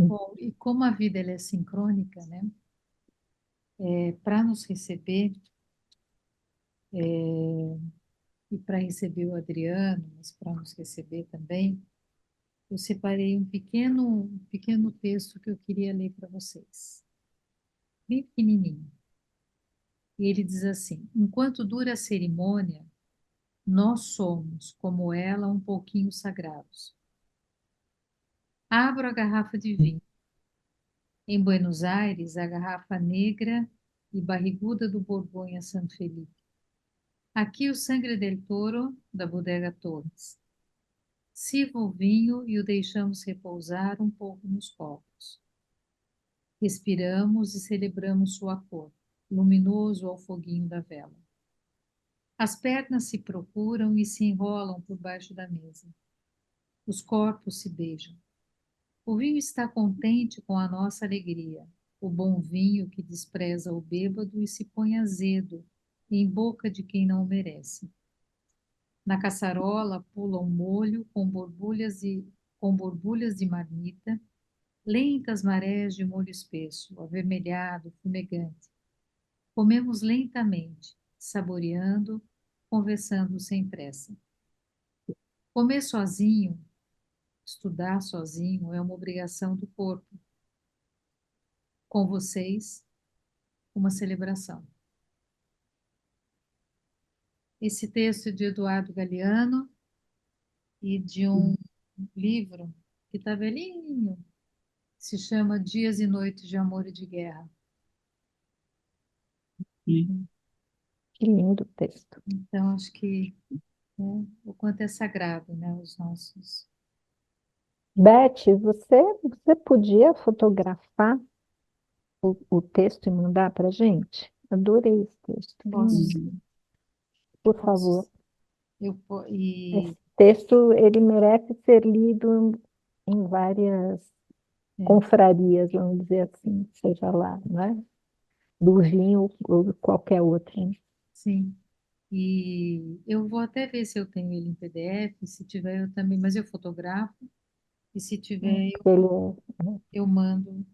Bom, e como a vida ela é sincrônica, né? Para nos receber e para receber o Adriano, mas para nos receber também, eu separei um pequeno texto que eu queria ler para vocês, bem pequenininho. E ele diz assim: enquanto dura a cerimônia, nós somos, como ela, um pouquinho sagrados. Abro a garrafa de vinho. Em Buenos Aires, a garrafa negra e barriguda do Borgonha Santo Felipe. Aqui o Sangre del Toro, da Bodega Torres. Sirva o vinho e o deixamos repousar um pouco nos copos. Respiramos e celebramos sua cor, luminoso ao foguinho da vela. As pernas se procuram e se enrolam por baixo da mesa. Os corpos se beijam. O vinho está contente com a nossa alegria, o bom vinho que despreza o bêbado e se põe azedo em boca de quem não o merece. Na caçarola pula um molho com borbulhas de marmita, lentas marés de molho espesso, avermelhado, fumegante. Comemos lentamente, saboreando, conversando sem pressa. Comer sozinho, estudar sozinho é uma obrigação do corpo. Com vocês, uma celebração. Esse texto é de Eduardo Galeano e de um livro que está velhinho, se chama Dias e Noites de Amor e de Guerra. Uhum. Que lindo texto. Então, acho que, né, o quanto é sagrado, né, os nossos. Beth, você podia fotografar o texto e mandar para a gente? Adorei esse texto, Posso, lindo. sim, Por posso. favor. E Esse texto, ele merece ser lido em várias é, confrarias, vamos dizer assim, seja lá, não é? Do vinho ou qualquer outra. Né? sim. E eu vou até ver se eu tenho ele em PDF, se tiver eu também, mas eu fotografo e se tiver Porque ele é eu mando,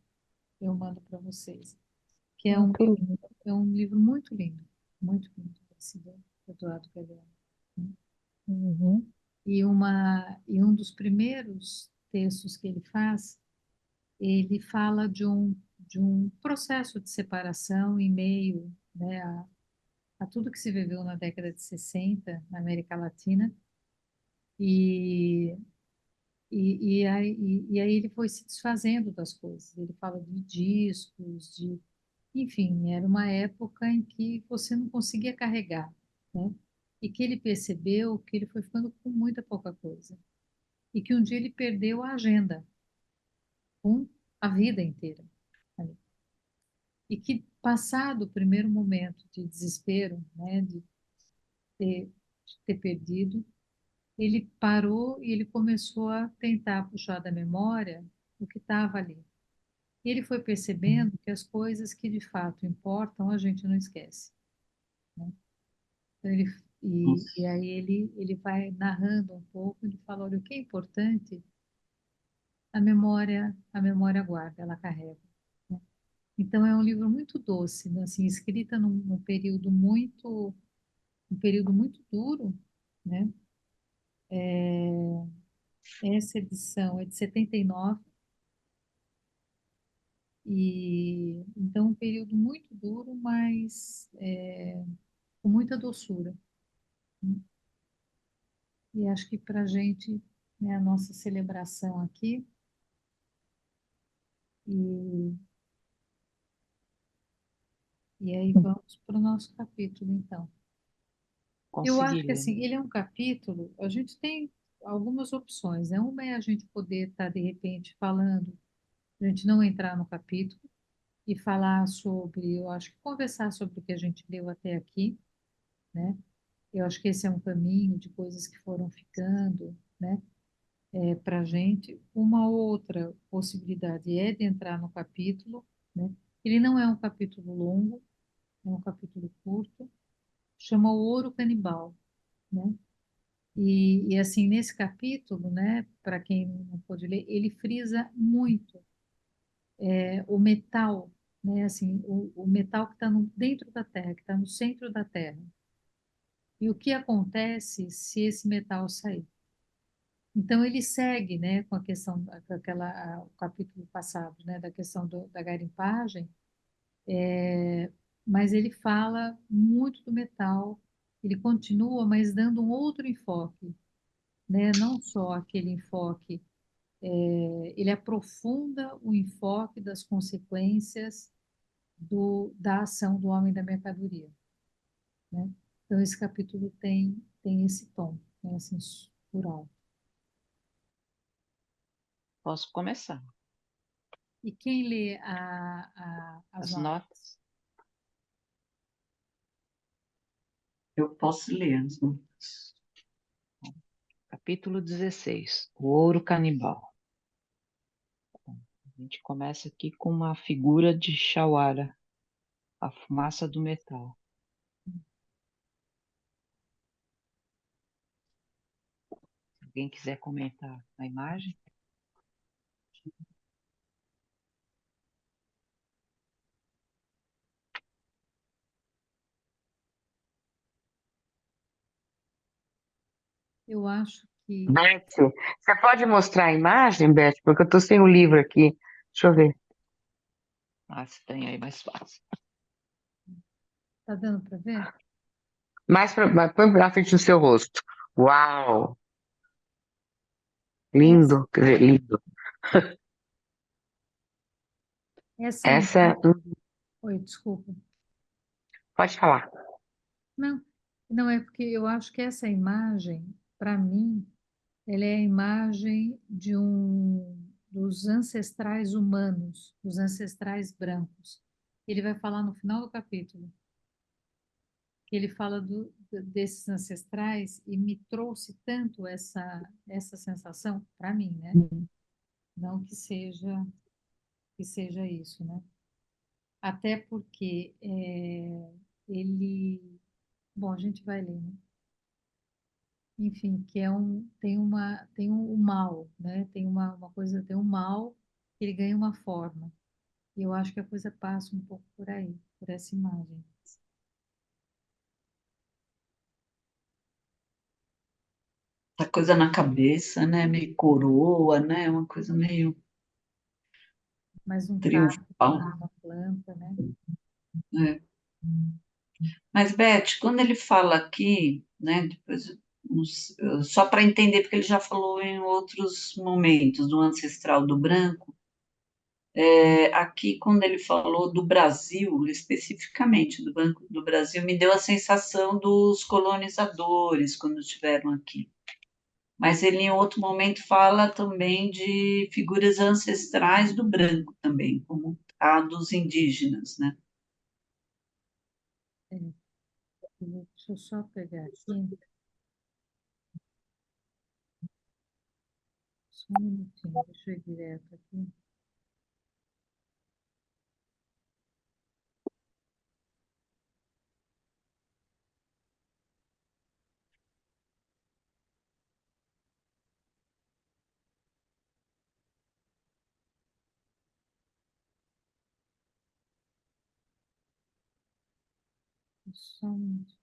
eu mando para vocês. Que muito lindo. é um livro muito lindo, esse do Eduardo Galeano. Uhum. E um dos primeiros textos que ele faz, ele fala de um processo de separação em meio, né, a tudo que se viveu na década de 60 na América Latina. E, e aí ele foi se desfazendo das coisas. Ele fala de discos, enfim, era uma época em que você não conseguia carregar, né? E que ele percebeu que ele foi ficando com muita pouca coisa. E que um dia ele perdeu a agenda com a vida inteira ali. E que, passado o primeiro momento de desespero, né, ter, de ter perdido, ele parou e ele começou a tentar puxar da memória o que estava ali. E ele foi percebendo que as coisas que de fato importam a gente não esquece, né? Então e Nossa. aí ele vai narrando um pouco, ele fala, olha, o que é importante, a memória guarda, ela carrega, né? Então é um livro muito doce, né? Assim, escrita num período muito duro, né? Essa edição é de 79 e então um período muito duro, mas com muita doçura, né? E acho que para a gente, né, a nossa celebração aqui e E aí vamos para o nosso capítulo, então. Eu acho que Conseguiria. assim, ele é um capítulo, a gente tem algumas opções, né? Uma é a gente poder estar, de repente, falando, a gente não entrar no capítulo e falar sobre, eu acho que conversar sobre o que a gente leu até aqui, né? Eu acho que esse é um caminho de coisas que foram ficando, né, para a gente. Uma outra possibilidade é de entrar no capítulo, né? Ele não é um capítulo longo, é um capítulo curto, chama O Ouro Canibal, né? E assim, nesse capítulo, né, para quem não pôde ler, ele frisa muito. o metal, né? Assim, o metal que está dentro da Terra, que está no centro da Terra. E o que acontece se esse metal sair? Então ele segue, né, com a questão, com o capítulo passado, né, da questão da garimpagem, mas ele fala muito do metal, ele continua, mas dando um outro enfoque, né, não só aquele enfoque, ele aprofunda o enfoque das consequências da ação do homem da mercadoria, né? Então esse capítulo tem esse tom, né, assim, por alto. Posso começar. E quem lê as As notas? notas. Eu posso ler as notas. Capítulo 16. O ouro canibal. A gente começa aqui com uma figura de Shawara, a fumaça do metal. Se alguém quiser comentar a imagem. Eu acho que Beth, você pode mostrar a imagem, Beth? Porque eu estou sem o livro aqui. Deixa eu ver. Ah, se tem aí mais fácil. tá dando para ver? Põe pra frente do seu rosto. Uau! Essa, Lindo, quer dizer, lindo. essa Essa, oi, desculpa. pode falar. Não, não é porque eu acho que essa imagem, para mim, ela é a imagem dos ancestrais humanos, dos ancestrais brancos. Ele vai falar no final do capítulo, que ele fala desses ancestrais e me trouxe tanto essa sensação para mim, né? Não que seja isso, né? Até porque ele, bom, a gente vai ler, né? Enfim, que tem um mal, né? Tem uma coisa, tem um mal, que ele ganha uma forma. E eu acho que a coisa passa um pouco por aí, por essa imagem. Tá coisa na cabeça, né? Meio coroa, né? Uma coisa meio Mais um carro triunfal, numa planta, né? né? Mas, Beth, quando ele fala aqui, né? Depois, só para entender, porque ele já falou em outros momentos do ancestral do branco. Aqui, quando ele falou do Brasil, especificamente do Banco do Brasil, me deu a sensação dos colonizadores quando estiveram aqui. Mas ele, em outro momento, fala também de figuras ancestrais do branco também, como a dos indígenas, né? É, deixa eu só pegar aqui, só um minutinho, deixa eu ir direto aqui. Só um minutinho.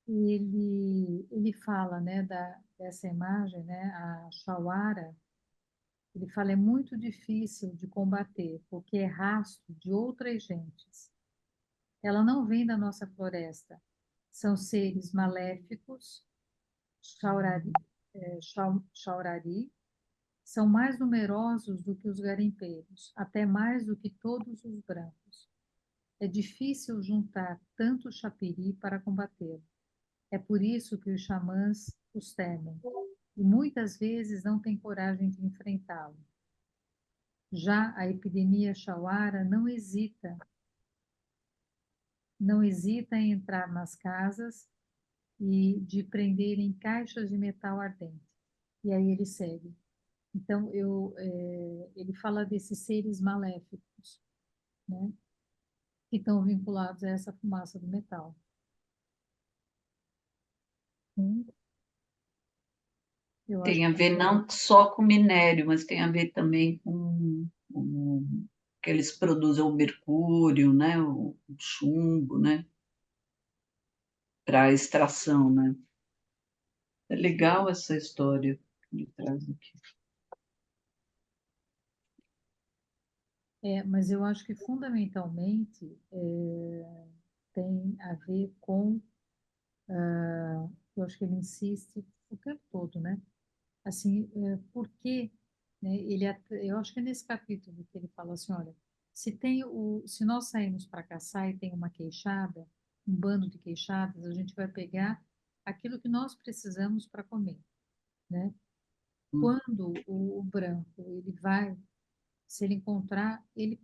E ele fala, né, dessa imagem, né, a Shawara, ele fala, é muito difícil de combater, porque é rastro de outras gentes. Ela não vem da nossa floresta. São seres maléficos, Shaurari, Shaurari, são mais numerosos do que os garimpeiros, até mais do que todos os brancos. É difícil juntar tanto chapiri para combatê-lo. É por isso que os xamãs os temem, e muitas vezes não têm coragem de enfrentá-lo. Já a epidemia Shawara não hesita em entrar nas casas e de prender em caixas de metal ardente. E aí ele segue. Então, ele fala desses seres maléficos, né? que estão vinculados a essa fumaça do metal. Hum. Eu acho Tem que a ver não só com minério, mas tem a ver também com que eles produzem o mercúrio, né? O chumbo, né? Para extração, né? É legal essa história que ele traz aqui. mas eu acho que fundamentalmente tem a ver com, eu acho que ele insiste o tempo todo, né? Assim, por que, né, eu acho que é nesse capítulo que ele fala assim, olha, se nós sairmos para caçar e tem uma queixada, um bando de queixadas, a gente vai pegar aquilo que nós precisamos para comer, né? Quando o branco, ele vai, se ele encontrar, ele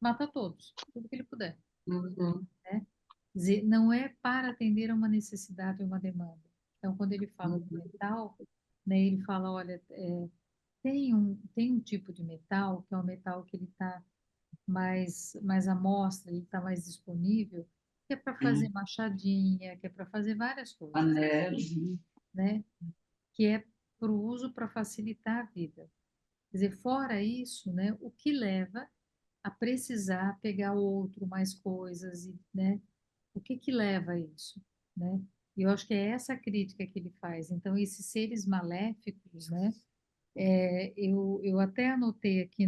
mata todos, tudo que ele puder, Uhum, né? Quer dizer, não é para atender a uma necessidade ou uma demanda. Então, quando ele fala do uhum, metal, né, ele fala, olha, tem um tipo de metal, que é um metal que ele está mais à mostra, ele está mais disponível, que é para fazer é. machadinha, que é para fazer várias coisas, Anel. né? Que é para o uso para facilitar a vida. Quer dizer, fora isso, né, o que leva a precisar pegar outro, mais coisas, e, né? O que que leva a isso, né? E eu acho que é essa crítica que ele faz. Então, esses seres maléficos, né? Eu até anotei aqui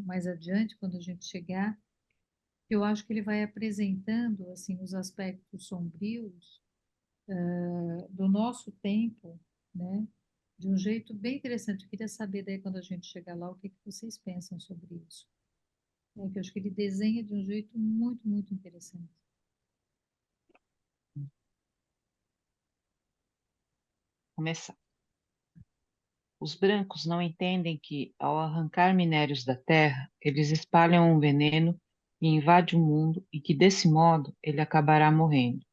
mais adiante, quando a gente chegar, que eu acho que ele vai apresentando assim os aspectos sombrios do nosso tempo, né? De um jeito bem interessante. Eu queria saber daí quando a gente chegar lá o que que vocês pensam sobre isso. Né? Que eu acho que ele desenha de um jeito muito, muito interessante. Começar. Os brancos não entendem que, ao arrancar minérios da terra, eles espalham um veneno e invade o mundo e que, desse modo, ele acabará morrendo.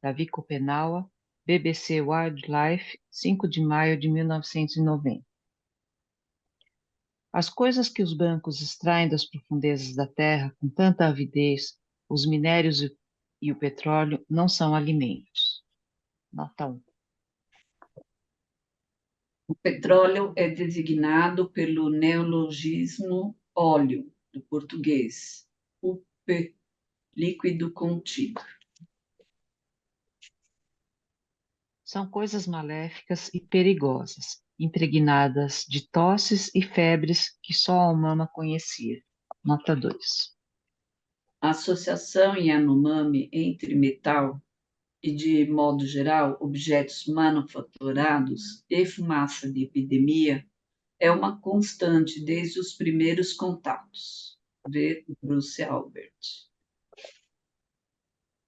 Davi Kopenawa, BBC Wildlife, 5 de maio de 1990. As coisas que os brancos extraem das profundezas da terra com tanta avidez, os minérios e o petróleo, não são alimentos. Nota 1. O petróleo é designado pelo neologismo óleo, do português, UP, líquido contido. São coisas maléficas e perigosas, impregnadas de tosses e febres que só a Mama conhecia. Nota 2. A associação Yanomami entre metal e, de modo geral, objetos manufaturados e fumaça de epidemia é uma constante desde os primeiros contatos. Vê Bruce Albert.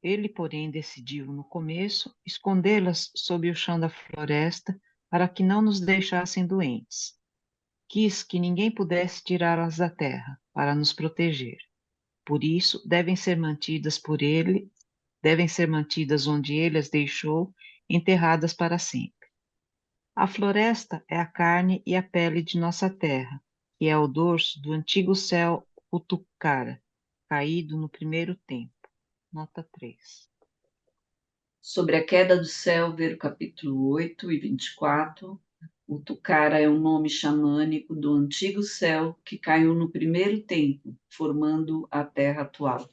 Ele, porém, decidiu, no começo, escondê-las sob o chão da floresta para que não nos deixassem doentes. Quis que ninguém pudesse tirá-las da terra, para nos proteger. Por isso, devem ser mantidas onde ele as deixou, enterradas para sempre. A floresta é a carne e a pele de nossa terra, que é o dorso do antigo céu Utucara, caído no primeiro tempo. Nota 3. Sobre a queda do céu, ver o capítulo 8 e 24. O Tucara é um nome xamânico do antigo céu que caiu no primeiro tempo, formando a terra atual.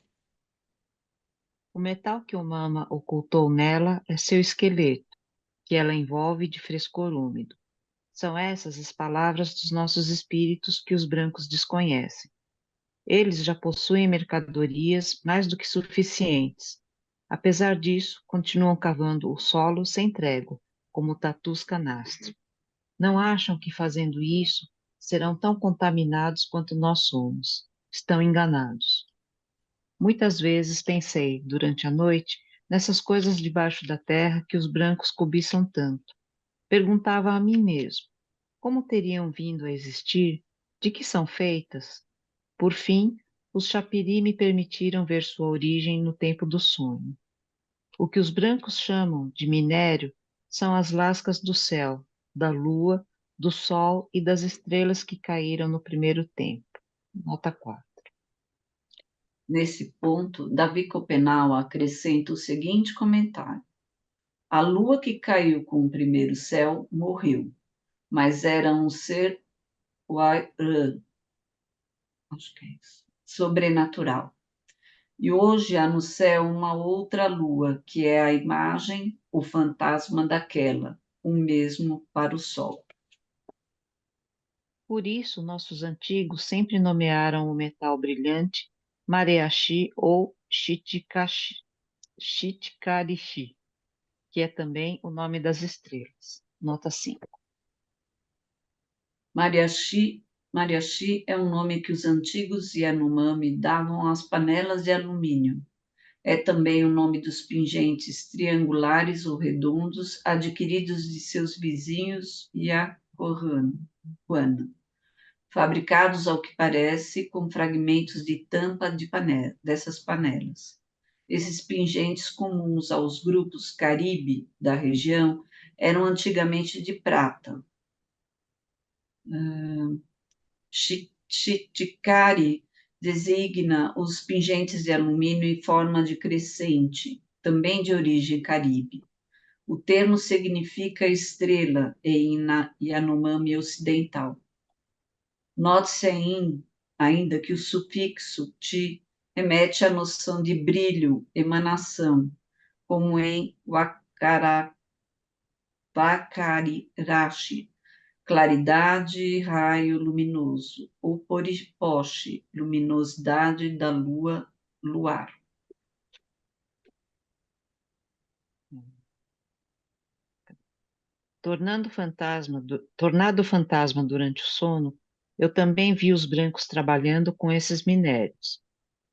O metal que o Mama ocultou nela é seu esqueleto, que ela envolve de frescor úmido. São essas as palavras dos nossos espíritos que os brancos desconhecem. Eles já possuem mercadorias mais do que suficientes. Apesar disso, continuam cavando o solo sem trégua, como tatus canastra. Não acham que fazendo isso serão tão contaminados quanto nós somos. Estão enganados. Muitas vezes pensei, durante a noite, nessas coisas debaixo da terra que os brancos cobiçam tanto. Perguntava a mim mesmo, como teriam vindo a existir? De que são feitas? Por fim, os chapiri me permitiram ver sua origem no tempo do sonho. O que os brancos chamam de minério são as lascas do céu, da lua, do sol e das estrelas que caíram no primeiro tempo. Nota 4. Nesse ponto, Davi Copenau acrescenta o seguinte comentário: a lua que caiu com o primeiro céu morreu, mas era um ser acho que é isso, sobrenatural. E hoje há no céu uma outra lua, que é a imagem, o fantasma daquela, o mesmo para o sol. Por isso, nossos antigos sempre nomearam o metal brilhante Mareashi ou Chitkarishi, que é também o nome das estrelas. Nota 5. Mariachi, Mariachi é um nome que os antigos Yanomami davam às panelas de alumínio. É também o nome dos pingentes triangulares ou redondos adquiridos de seus vizinhos Yakohana, fabricados, ao que parece, com fragmentos de tampa dessas panelas. Esses pingentes comuns aos grupos Caribe da região eram antigamente de prata. Chiticari designa os pingentes de alumínio em forma de crescente, também de origem caribe. O termo significa estrela em Yanomami ocidental. Note-se ainda que o sufixo ti remete à noção de brilho, emanação, como em Vakarirashi, claridade, raio luminoso, ou poripoche, luminosidade da lua, luar. Tornado fantasma durante o sono, eu também vi os brancos trabalhando com esses minérios.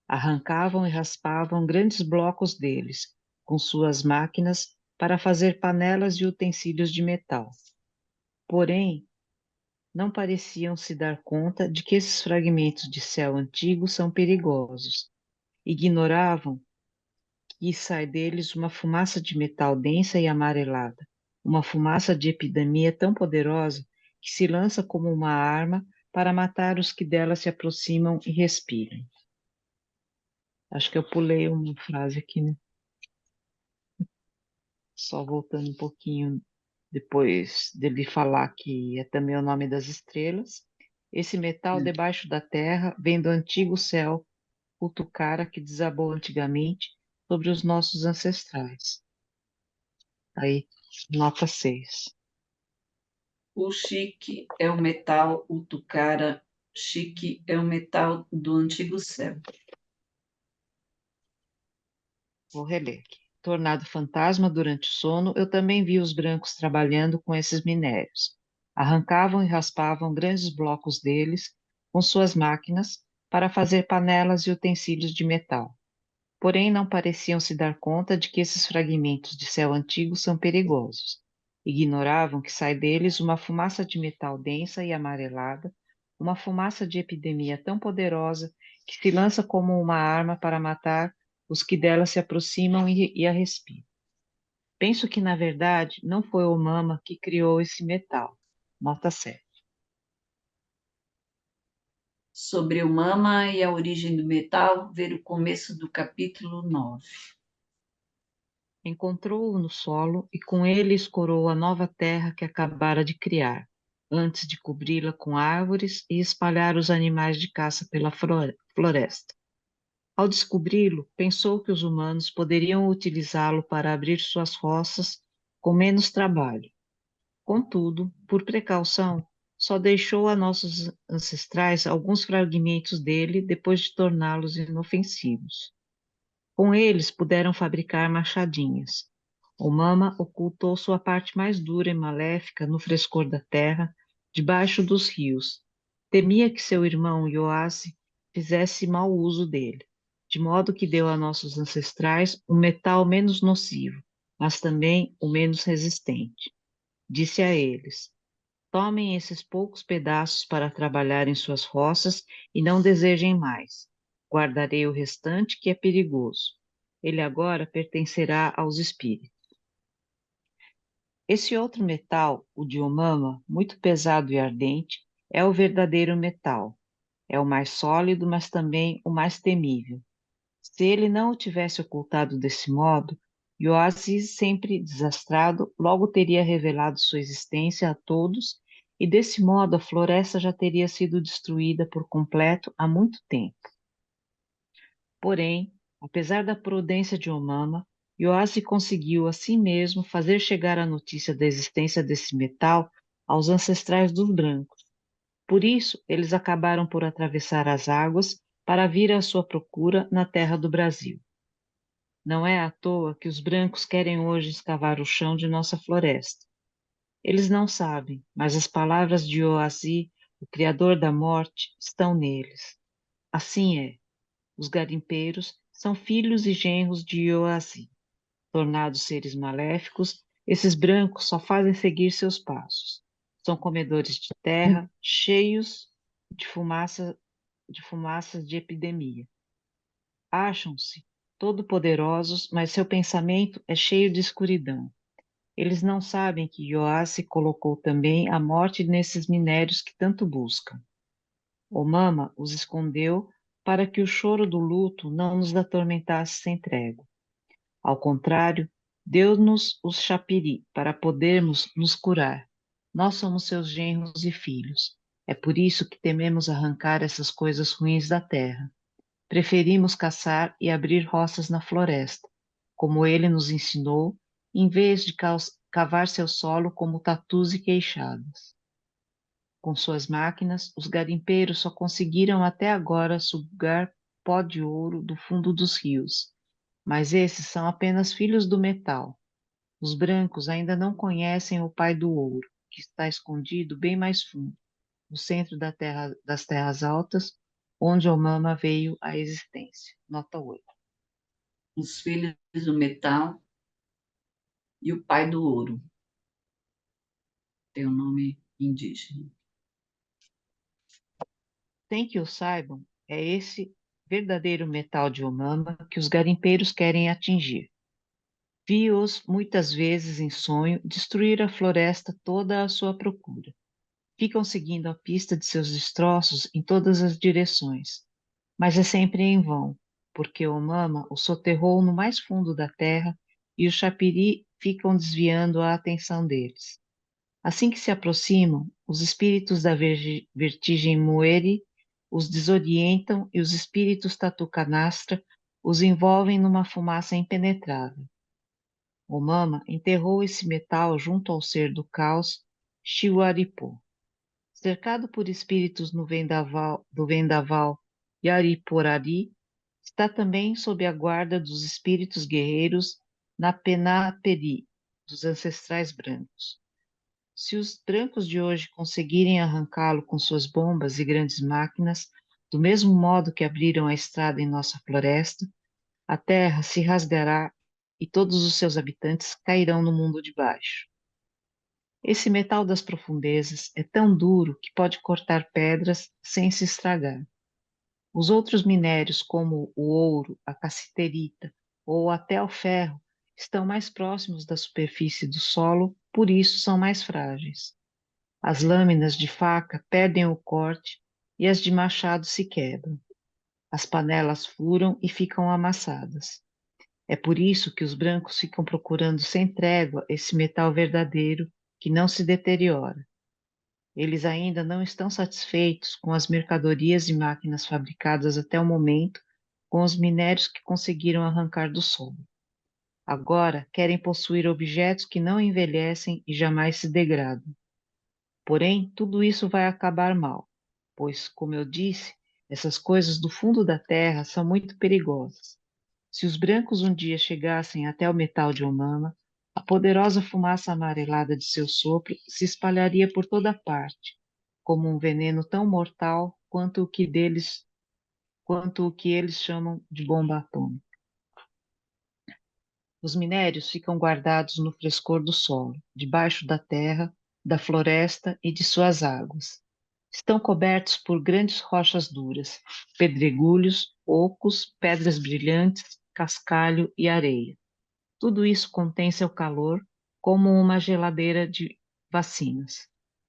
Arrancavam e raspavam grandes blocos deles, com suas máquinas, para fazer panelas e utensílios de metal. Porém, não pareciam se dar conta de que esses fragmentos de céu antigo são perigosos. Ignoravam que sai deles uma fumaça de metal densa e amarelada, uma fumaça de epidemia tão poderosa que se lança como uma arma para matar os que dela se aproximam e respiram. Acho que eu pulei uma frase aqui, né? Só voltando um pouquinho depois dele falar que é também o nome das estrelas. Esse metal debaixo da terra vem do antigo céu Utucara que desabou antigamente sobre os nossos ancestrais. Aí, nota 6. O chique é o metal, o tucara, chique é o metal do antigo céu. Vou reler aqui. Tornado fantasma durante o sono, eu também vi os brancos trabalhando com esses minérios. Arrancavam e raspavam grandes blocos deles com suas máquinas para fazer panelas e utensílios de metal. Porém, não pareciam se dar conta de que esses fragmentos de céu antigo são perigosos. Ignoravam que sai deles uma fumaça de metal densa e amarelada, uma fumaça de epidemia tão poderosa que se lança como uma arma para matar os que dela se aproximam e a respiram. Penso que, na verdade, não foi o Mama que criou esse metal. Nota 7. Sobre o mama e a origem do metal, ver o começo do capítulo 9. Encontrou-o no solo e com ele escorou a nova terra que acabara de criar, antes de cobri-la com árvores e espalhar os animais de caça pela floresta. Ao descobri-lo, pensou que os humanos poderiam utilizá-lo para abrir suas roças com menos trabalho. Contudo, por precaução, só deixou a nossos ancestrais alguns fragmentos dele depois de torná-los inofensivos. Com eles puderam fabricar machadinhas. O Mama ocultou sua parte mais dura e maléfica no frescor da terra, debaixo dos rios. Temia que seu irmão Yoase fizesse mau uso dele, de modo que deu a nossos ancestrais um metal menos nocivo, mas também o menos resistente. Disse a eles: tomem esses poucos pedaços para trabalhar em suas roças e não desejem mais. Guardarei o restante, que é perigoso. Ele agora pertencerá aos espíritos. Esse outro metal, o diomama, muito pesado e ardente, é o verdadeiro metal. É o mais sólido, mas também o mais temível. Se ele não o tivesse ocultado desse modo, Ioassis, sempre desastrado, logo teria revelado sua existência a todos, e desse modo a floresta já teria sido destruída por completo há muito tempo. Porém, apesar da prudência de Omama, Ioassi conseguiu assim mesmo fazer chegar a notícia da existência desse metal aos ancestrais dos brancos. Por isso, eles acabaram por atravessar as águas para vir à sua procura na terra do Brasil. Não é à toa que os brancos querem hoje escavar o chão de nossa floresta. Eles não sabem, mas as palavras de Oasi, o Criador da morte, estão neles. Assim é, os garimpeiros são filhos e genros de Oasi. Tornados seres maléficos, esses brancos só fazem seguir seus passos. São comedores de terra, cheios de fumaças de epidemia. Acham-se todo-poderosos, mas seu pensamento é cheio de escuridão. Eles não sabem que Ioassi colocou também a morte nesses minérios que tanto buscam. O Mama os escondeu para que o choro do luto não nos atormentasse sem trégua. Ao contrário, deu-nos os chapiri para podermos nos curar. Nós somos seus genros e filhos. É por isso que tememos arrancar essas coisas ruins da terra. Preferimos caçar e abrir roças na floresta, como ele nos ensinou, em vez de cavar seu solo como tatus e queixadas. Com suas máquinas, os garimpeiros só conseguiram até agora sugar pó de ouro do fundo dos rios, mas esses são apenas filhos do metal. Os brancos ainda não conhecem o pai do ouro, que está escondido bem mais fundo, no centro das terras altas, onde o Mama veio à existência. Nota 8. Os filhos do metal e o pai do ouro. Tem um nome indígena. Sem que o saibam, é esse verdadeiro metal de Omama que os garimpeiros querem atingir. Vi-os muitas vezes em sonho destruir a floresta toda à sua procura. Ficam seguindo a pista de seus destroços em todas as direções, mas é sempre em vão, porque o Mama o soterrou no mais fundo da terra e os chapiri ficam desviando a atenção deles. Assim que se aproximam, os espíritos da vertigem Mueri os desorientam e os espíritos Tatu Canastra os envolvem numa fumaça impenetrável. O Mama enterrou esse metal junto ao ser do caos, Shiwaripo. Cercado por espíritos do vendaval Yariporari, está também sob a guarda dos espíritos guerreiros Napenaperi, dos ancestrais brancos. Se os brancos de hoje conseguirem arrancá-lo com suas bombas e grandes máquinas, do mesmo modo que abriram a estrada em nossa floresta, a terra se rasgará e todos os seus habitantes cairão no mundo de baixo. Esse metal das profundezas é tão duro que pode cortar pedras sem se estragar. Os outros minérios, como o ouro, a cassiterita ou até o ferro, estão mais próximos da superfície do solo, por isso são mais frágeis. As lâminas de faca perdem o corte e as de machado se quebram. As panelas furam e ficam amassadas. É por isso que os brancos ficam procurando sem trégua esse metal verdadeiro que não se deteriora. Eles ainda não estão satisfeitos com as mercadorias e máquinas fabricadas até o momento com os minérios que conseguiram arrancar do solo. Agora querem possuir objetos que não envelhecem e jamais se degradam. Porém, tudo isso vai acabar mal, pois, como eu disse, essas coisas do fundo da terra são muito perigosas. Se os brancos um dia chegassem até o metal de Omama, a poderosa fumaça amarelada de seu sopro se espalharia por toda parte, como um veneno tão mortal quanto o que eles chamam de bomba atômica. Os minérios ficam guardados no frescor do solo, debaixo da terra, da floresta e de suas águas. Estão cobertos por grandes rochas duras, pedregulhos, ocos, pedras brilhantes, cascalho e areia. Tudo isso contém seu calor, como uma geladeira de vacinas.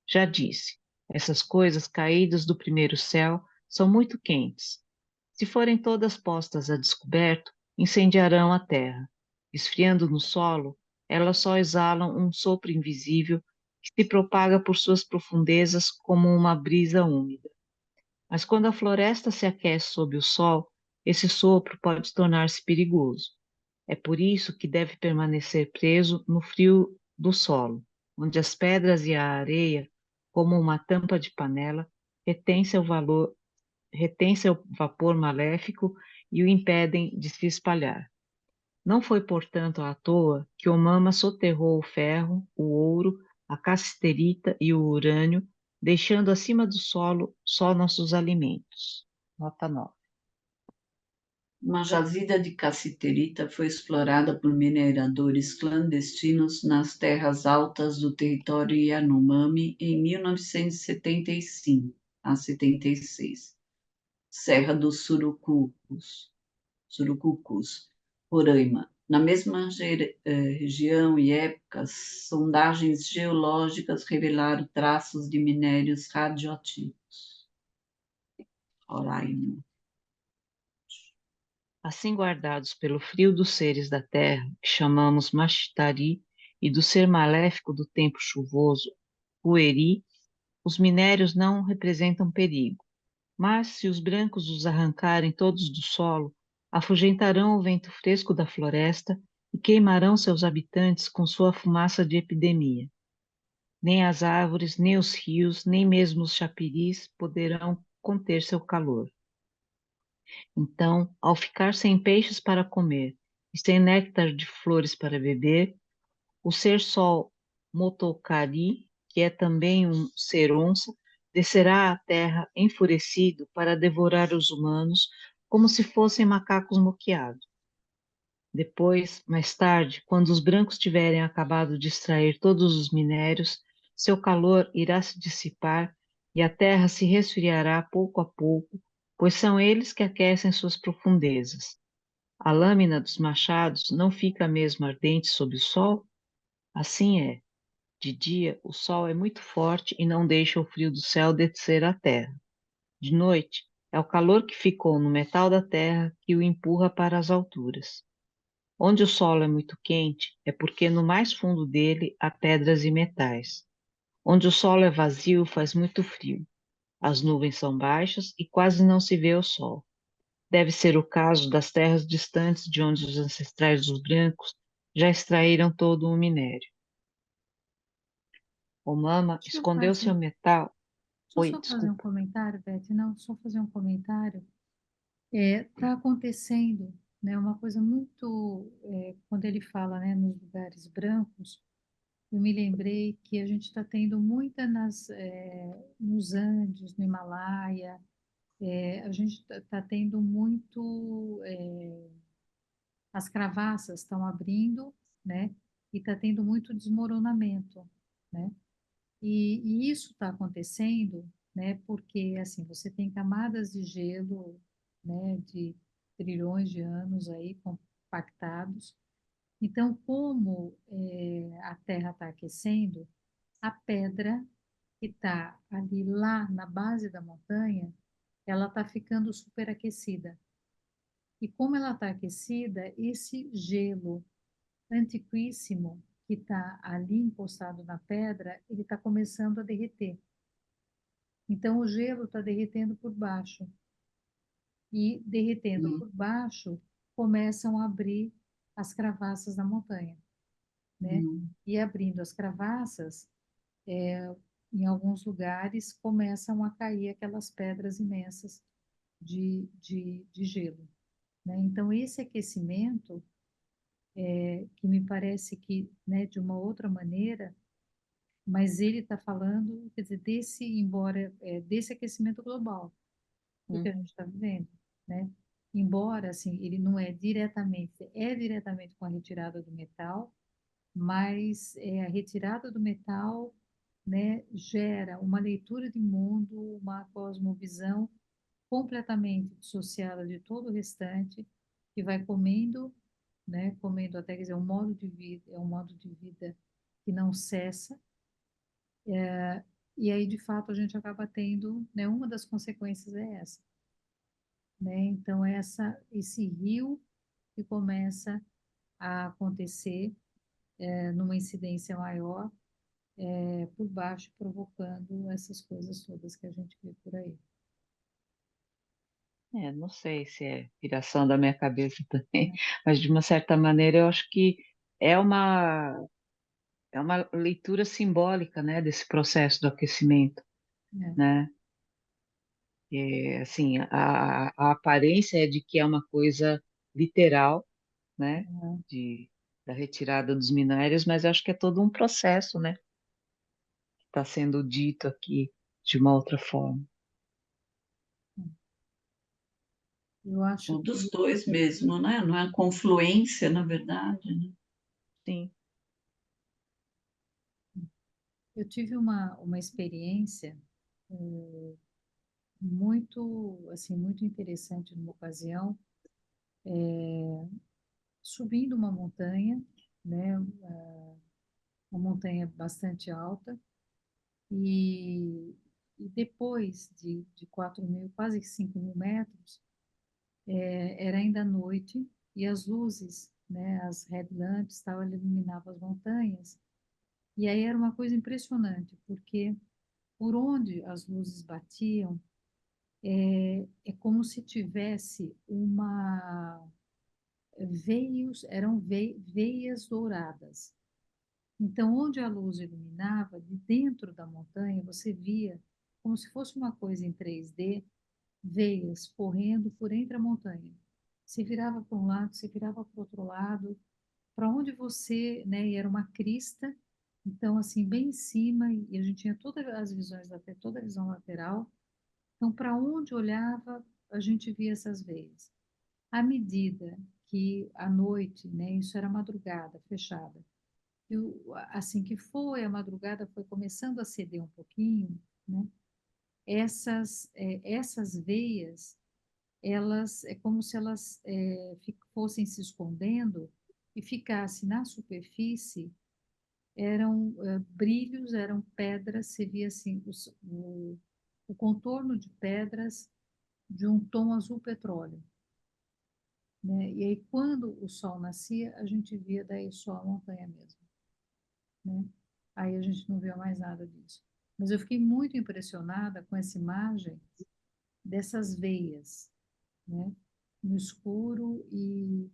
Já disse, essas coisas caídas do primeiro céu são muito quentes. Se forem todas postas a descoberto, incendiarão a terra. Esfriando no solo, elas só exalam um sopro invisível que se propaga por suas profundezas como uma brisa úmida. Mas quando a floresta se aquece sob o sol, esse sopro pode tornar-se perigoso. É por isso que deve permanecer preso no frio do solo, onde as pedras e a areia, como uma tampa de panela, retêm seu vapor maléfico e o impedem de se espalhar. Não foi, portanto, à toa que Omama soterrou o ferro, o ouro, a cassiterita e o urânio, deixando acima do solo só nossos alimentos. Nota 9. Uma jazida de cassiterita foi explorada por mineradores clandestinos nas terras altas do território Yanomami em 1975 a 76. Serra dos Surucucus, Roraima. Na mesma região e época, sondagens geológicas revelaram traços de minérios radioativos. Roraima. Assim guardados pelo frio dos seres da terra, que chamamos Machitari, e do ser maléfico do tempo chuvoso, Pueri, os minérios não representam perigo. Mas, se os brancos os arrancarem todos do solo, afugentarão o vento fresco da floresta e queimarão seus habitantes com sua fumaça de epidemia. Nem as árvores, nem os rios, nem mesmo os chapiris poderão conter seu calor. Então, ao ficar sem peixes para comer e sem néctar de flores para beber, o ser-sol Motokari, que é também um ser-onça, descerá à terra enfurecido para devorar os humanos como se fossem macacos moqueados. Depois, mais tarde, quando os brancos tiverem acabado de extrair todos os minérios, seu calor irá se dissipar e a terra se resfriará pouco a pouco, pois são eles que aquecem suas profundezas. A lâmina dos machados não fica mesmo ardente sob o sol? Assim é. De dia, o sol é muito forte e não deixa o frio do céu descer à terra. De noite, é o calor que ficou no metal da terra que o empurra para as alturas. Onde o solo é muito quente, é porque no mais fundo dele há pedras e metais. Onde o solo é vazio, faz muito frio. As nuvens são baixas e quase não se vê o sol. Deve ser o caso das terras distantes de onde os ancestrais dos brancos já extraíram todo o minério. O Mama Deixa eu escondeu seu fazer, metal. deixa eu Oi, só fazer um desculpa. comentário, Beth. Não, só fazer um comentário. Está acontecendo, né, uma coisa muito, quando ele fala, né, nos lugares brancos, eu me lembrei que a gente está tendo muita nos Andes, no Himalaia, a gente está tendo muito, as cravaças estão abrindo, né, e está tendo muito desmoronamento, né, e isso está acontecendo, né, porque, assim, você tem camadas de gelo, né, de trilhões de anos aí compactados. Então, como a Terra está aquecendo, a pedra que está ali lá na base da montanha, ela está ficando superaquecida. E como ela está aquecida, esse gelo antiquíssimo que está ali encostado na pedra, ele está começando a derreter. Então, o gelo está derretendo por baixo. E derretendo Hum, por baixo, começam a abrir as cravaças da montanha, né? hum, E abrindo as cravaças, em alguns lugares começam a cair aquelas pedras imensas de gelo, né? Então, esse aquecimento, que me parece que, né, de uma outra maneira, mas ele está falando, quer dizer, desse aquecimento global, do que a gente Uhum. está vivendo, né? Embora, assim, ele não é diretamente com a retirada do metal, mas a retirada do metal, né, gera uma leitura de mundo, uma cosmovisão completamente dissociada de todo o restante, que vai comendo, né, comendo até, quer dizer, é um modo de vida que não cessa, e aí, de fato, a gente acaba tendo, né, uma das consequências é essa. né? Então, esse rio que começa a acontecer numa incidência maior por baixo, provocando essas coisas todas que a gente vê por aí. Não sei se é piração da minha cabeça também, mas de uma certa maneira eu acho que é uma, é uma leitura simbólica, né, desse processo do aquecimento, Né? né? Assim, a aparência é de que é uma coisa literal, né, de, da retirada dos minérios, mas eu acho que é todo um processo, né, que está sendo dito aqui de uma outra forma. Eu acho Ou dos que dois mesmo, né? Não é a confluência, na verdade, né? Sim. eu tive uma experiência muito, assim, muito interessante numa ocasião, subindo uma montanha, né, uma montanha bastante alta, e, e depois de 4.000, quase 5.000 metros, era ainda noite, e as luzes, né, as headlamps, tal, iluminavam as montanhas, e aí era uma coisa impressionante, porque por onde as luzes batiam, é como se tivesse eram veias douradas. Então, onde a luz iluminava, de dentro da montanha, você via como se fosse uma coisa em 3D, veias correndo por entre a montanha. Se virava para um lado, se virava para o outro lado, para onde você, né, e era uma crista, então assim, bem em cima, e a gente tinha todas as visões, até toda a visão lateral, então para onde olhava, a gente via essas veias. À medida que à noite, né, isso era madrugada, fechada, assim que foi, a madrugada foi começando a ceder um pouquinho, né, essas veias, elas, é como se elas fossem se escondendo e ficasse na superfície, eram brilhos, eram pedras, se via assim, o contorno de pedras de um tom azul petróleo, né? E aí, quando o sol nascia, a gente via daí só a montanha mesmo, né? Aí a gente não via mais nada disso. Mas eu fiquei muito impressionada com essa imagem dessas veias, né? No escuro e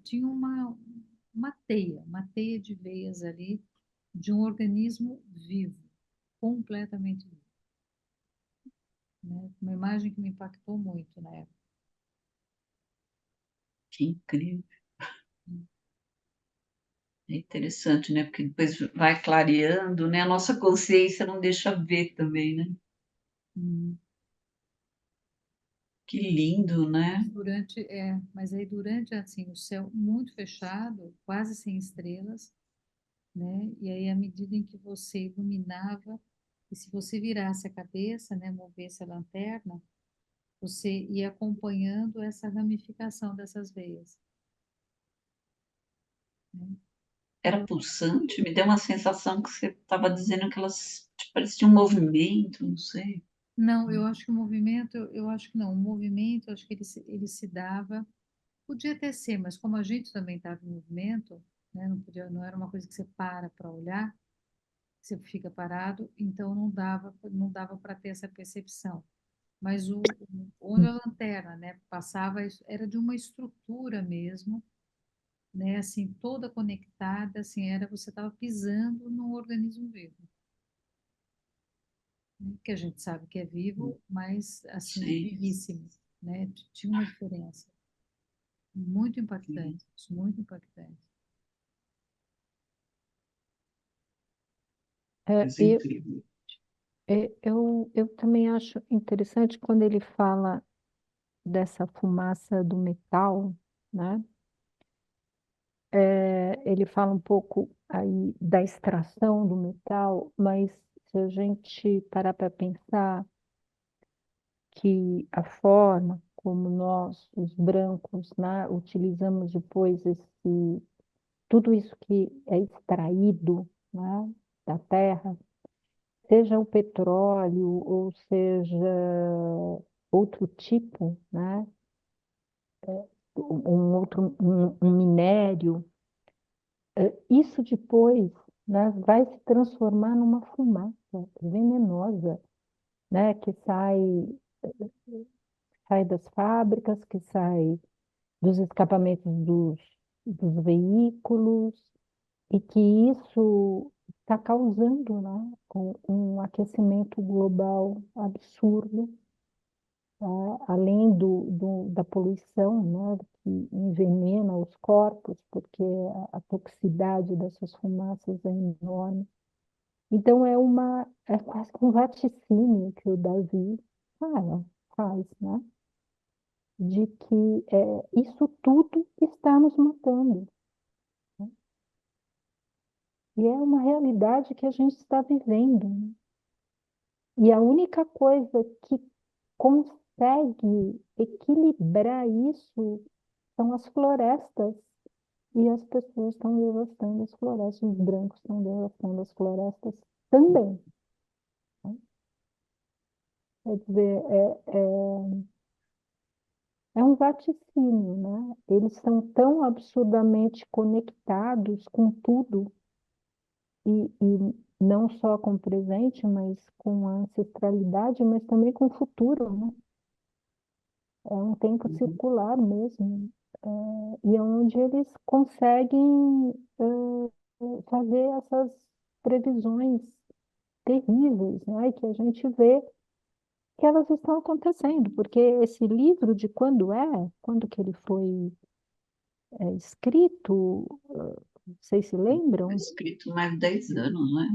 tinha uma teia de veias ali de um organismo vivo, completamente vivo, né? Uma imagem que me impactou muito na época. Que incrível. É interessante, né? Porque depois vai clareando, né? A nossa consciência não deixa ver também, né? Hum. Que lindo, né? Mas aí durante assim o céu muito fechado, quase sem estrelas, né? E aí à medida em que você iluminava e se você virasse a cabeça, né, movesse a lanterna, você ia acompanhando essa ramificação dessas veias, né? Era pulsante, me deu uma sensação que você estava dizendo que elas tipo, pareciam um movimento, não sei. Não, eu acho que o movimento, eu acho que não, o movimento, eu acho que ele se dava, podia até ser, mas como a gente também estava em movimento, né, não era uma coisa que você para olhar, você fica parado, então não dava para ter essa percepção. Mas onde a lanterna, né, passava, era de uma estrutura mesmo, né, assim, toda conectada, assim, você estava pisando num organismo vivo, né, que a gente sabe que é vivo, mas, assim, Sei. vivíssimo, né, tinha uma diferença. Muito impactante, isso, muito impactante. É, Mas é incrível. eu também acho interessante quando ele fala dessa fumaça do metal, né? Ele fala um pouco aí da extração do metal, mas se a gente parar para pensar que a forma como nós, os brancos, né, utilizamos depois tudo isso que é extraído, né, da terra, seja o petróleo ou seja outro tipo, né? Um outro um minério, isso depois, né, vai se transformar numa fumaça venenosa, né, que sai das fábricas, que sai dos escapamentos dos veículos, e que isso está causando, né, um aquecimento global absurdo, tá? Além da poluição, né, que envenena os corpos, porque a toxicidade dessas fumaças é enorme. Então é quase que um vaticínio que o Davi faz, né? De que isso tudo está nos matando. Né? E é uma realidade que a gente está vivendo. Né? E a única coisa que consegue equilibrar isso são as florestas. E as pessoas estão devastando as florestas, os brancos estão devastando as florestas também. Né? Quer dizer, é um vaticínio, né? Eles são tão absurdamente conectados com tudo, e não só com o presente, mas com a ancestralidade, mas também com o futuro, né? É um tempo circular mesmo, e é onde eles conseguem fazer essas previsões terríveis, né? Que a gente vê que elas estão acontecendo, porque esse livro de quando que ele foi escrito, vocês se Foi lembram? escrito mais de 10 anos, né?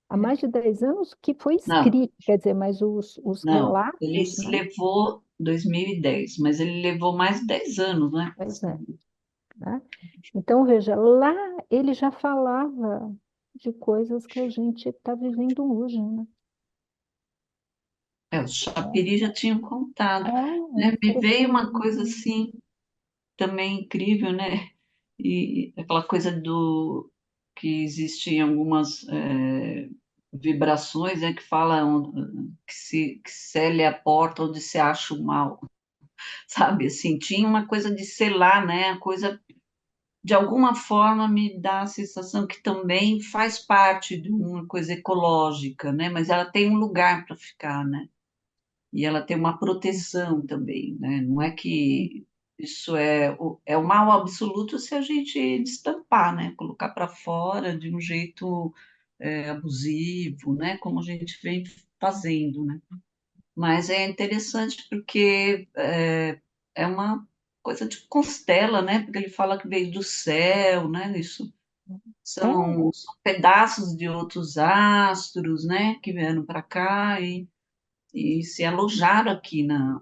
Há mais de 10 anos que foi Não, escrito, quer dizer, mas os não. Ele relatos, se né? levou 2010, mas ele levou mais de 10 anos, né? Pois é, né? Então, veja, lá ele já falava de coisas que a gente está vivendo hoje, né? Os Chapiri já tinham É, contado, é né? Me veio uma impressionante. coisa assim também incrível, né? E aquela coisa do que existem algumas vibrações, né? Que falam que sele é a porta onde se acha o mal, sabe? Assim, tinha uma coisa de selar, né? A coisa de alguma forma me dá a sensação que também faz parte de uma coisa ecológica, né? Mas ela tem um lugar para ficar, né? E ela tem uma proteção também, né? Não é que isso é o mal absoluto se a gente destampar, né? Colocar para fora de um jeito abusivo, né? Como a gente vem fazendo, né? Mas é interessante porque é uma coisa de constela, né? Porque ele fala que veio do céu, né? Isso É, são pedaços de outros astros, né? Que vieram para cá e se alojaram aqui na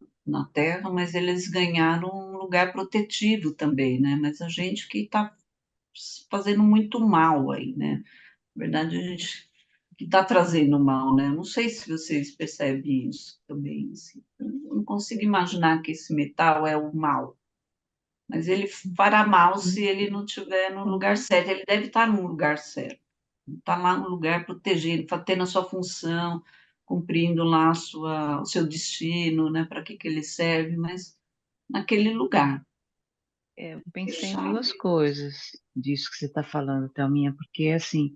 Terra, mas eles ganharam um lugar protetivo também, né? Mas a gente que está fazendo muito mal aí, né? Na verdade, a gente que está trazendo mal, né? Não sei se vocês percebem isso também. Assim. Eu não consigo imaginar que esse metal é o mal, mas ele fará mal se ele não estiver no lugar certo. Ele deve estar no lugar certo. Está lá no lugar protegendo, tá tendo a sua função, cumprindo lá o seu destino, né? Para que ele serve, mas naquele lugar. Eu pensei em Fechado. duas coisas disso que você está falando, Thelminha, porque assim,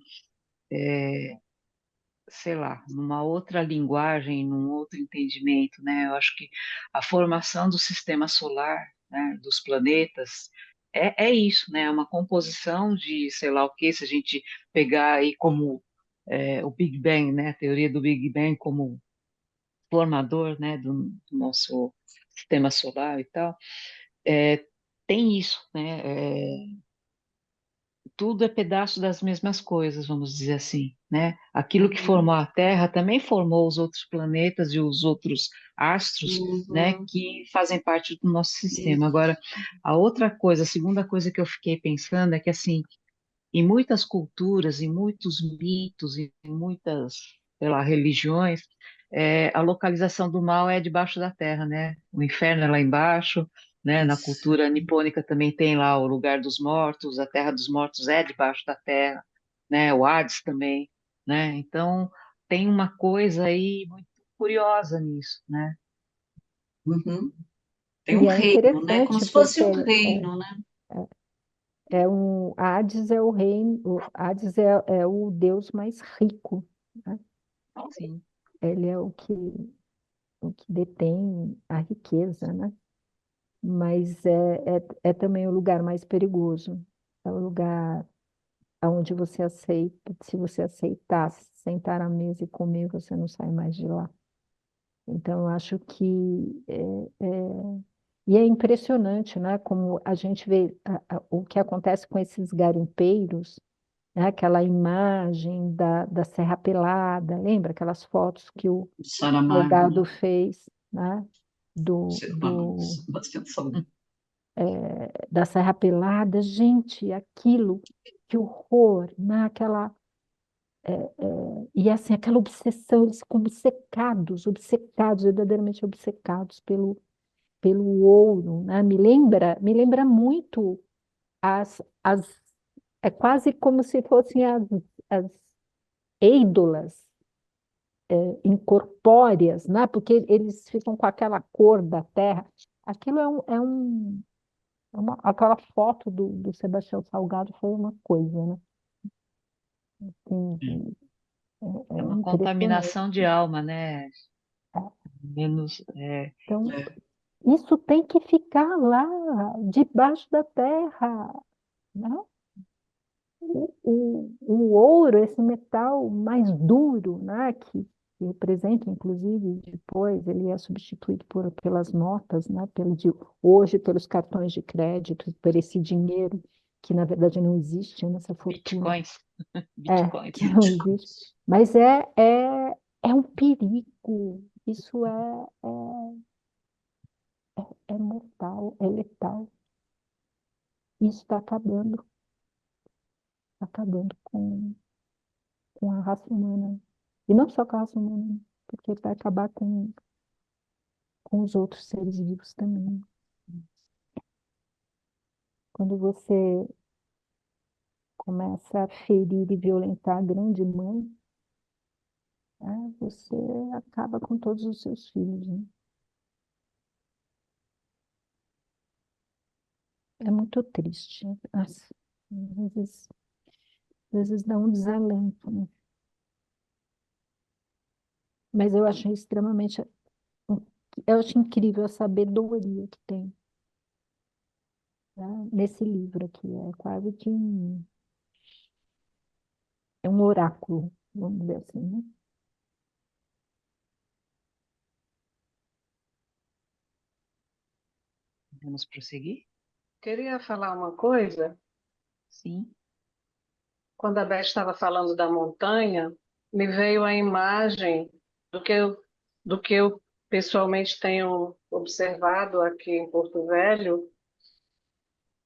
sei lá, numa outra linguagem, num outro entendimento, né? Eu acho que a formação do sistema solar, né, dos planetas, é isso, né? É uma composição de, sei lá o que, se a gente pegar aí como o Big Bang, né? A teoria do Big Bang como formador, né, do nosso sistema solar e tal, é, tem isso, né? Tudo é pedaço das mesmas coisas, vamos dizer assim, né? Aquilo que Uhum, formou a Terra também formou os outros planetas e os outros astros, né? uhum, Que fazem parte do nosso sistema. isso. Agora, a outra coisa, a segunda coisa que eu fiquei pensando é que, assim, em muitas culturas, em muitos mitos, em muitas, sei lá, religiões, a localização do mal é debaixo da terra, né? O inferno é lá embaixo, né? Na Isso. cultura nipônica também tem lá o lugar dos mortos, a terra dos mortos é debaixo da terra, né? O Hades também, né? Então tem uma coisa aí muito curiosa nisso, né? Uhum. Tem um E é reino, né? Como interessante se fosse porque um reino, né? Hades é o reino, Hades é o deus mais rico, né? Sim. Ele é o que detém a riqueza, né? Mas é também o lugar mais perigoso. É o lugar onde você aceita, se você aceitar sentar à mesa e comer, você não sai mais de lá. Então, eu acho que e é impressionante, né? Como a gente vê o que acontece com esses garimpeiros, né? Aquela imagem da Serra Pelada, lembra aquelas fotos que o Saramago, Salgado né? fez, né? Do, Ser humano, do, bastante saudade. da Serra Pelada, gente, aquilo, que horror, né? E assim, aquela obsessão, eles ficam obcecados, verdadeiramente obcecados pelo ouro, né? Me lembra muito as é quase como se fossem as eidolas incorpóreas, né? Porque eles ficam com aquela cor da terra. Aquilo aquela foto do Sebastião Salgado foi uma coisa, né? Assim, É é uma impressionante. contaminação de alma, né? É. Menos, Então, É, isso tem que ficar lá, debaixo da terra, né? O ouro, esse metal mais duro, né? Que representa, inclusive, depois ele é substituído pelas notas, né? Hoje, pelos cartões de crédito, por esse dinheiro que, na verdade, não existe nessa fortuna. bitcoins, Que bitcoins. não existe. Mas é um perigo. Isso é mortal, é letal. Isso está acabando com a raça humana. E não só com a raça humana, porque vai acabar com os outros seres vivos também. Quando você começa a ferir e violentar a grande mãe, né, você acaba com todos os seus filhos, né? É muito triste. Nossa, às vezes dá um desalento, né? Mas eu acho incrível a sabedoria que tem, né, nesse livro aqui. É quase que é um oráculo, vamos dizer assim, né? Vamos prosseguir? Queria falar uma coisa. Sim. Quando a Beth estava falando da montanha, me veio a imagem do que eu pessoalmente tenho observado aqui em Porto Velho,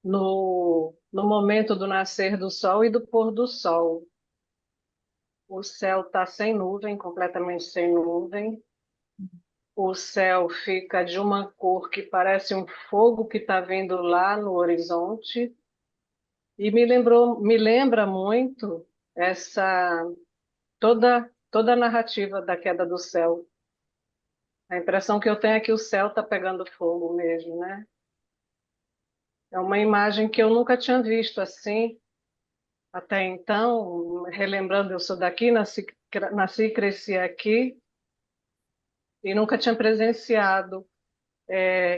no momento do nascer do sol e do pôr do sol. O céu está sem nuvem, completamente sem nuvem. O céu fica de uma cor que parece um fogo que está vindo lá no horizonte. E me lembra muito essa toda a narrativa da queda do céu. A impressão que eu tenho é que o céu está pegando fogo mesmo, né? É uma imagem que eu nunca tinha visto assim até então. Relembrando, eu sou daqui, nasci e cresci aqui e nunca tinha presenciado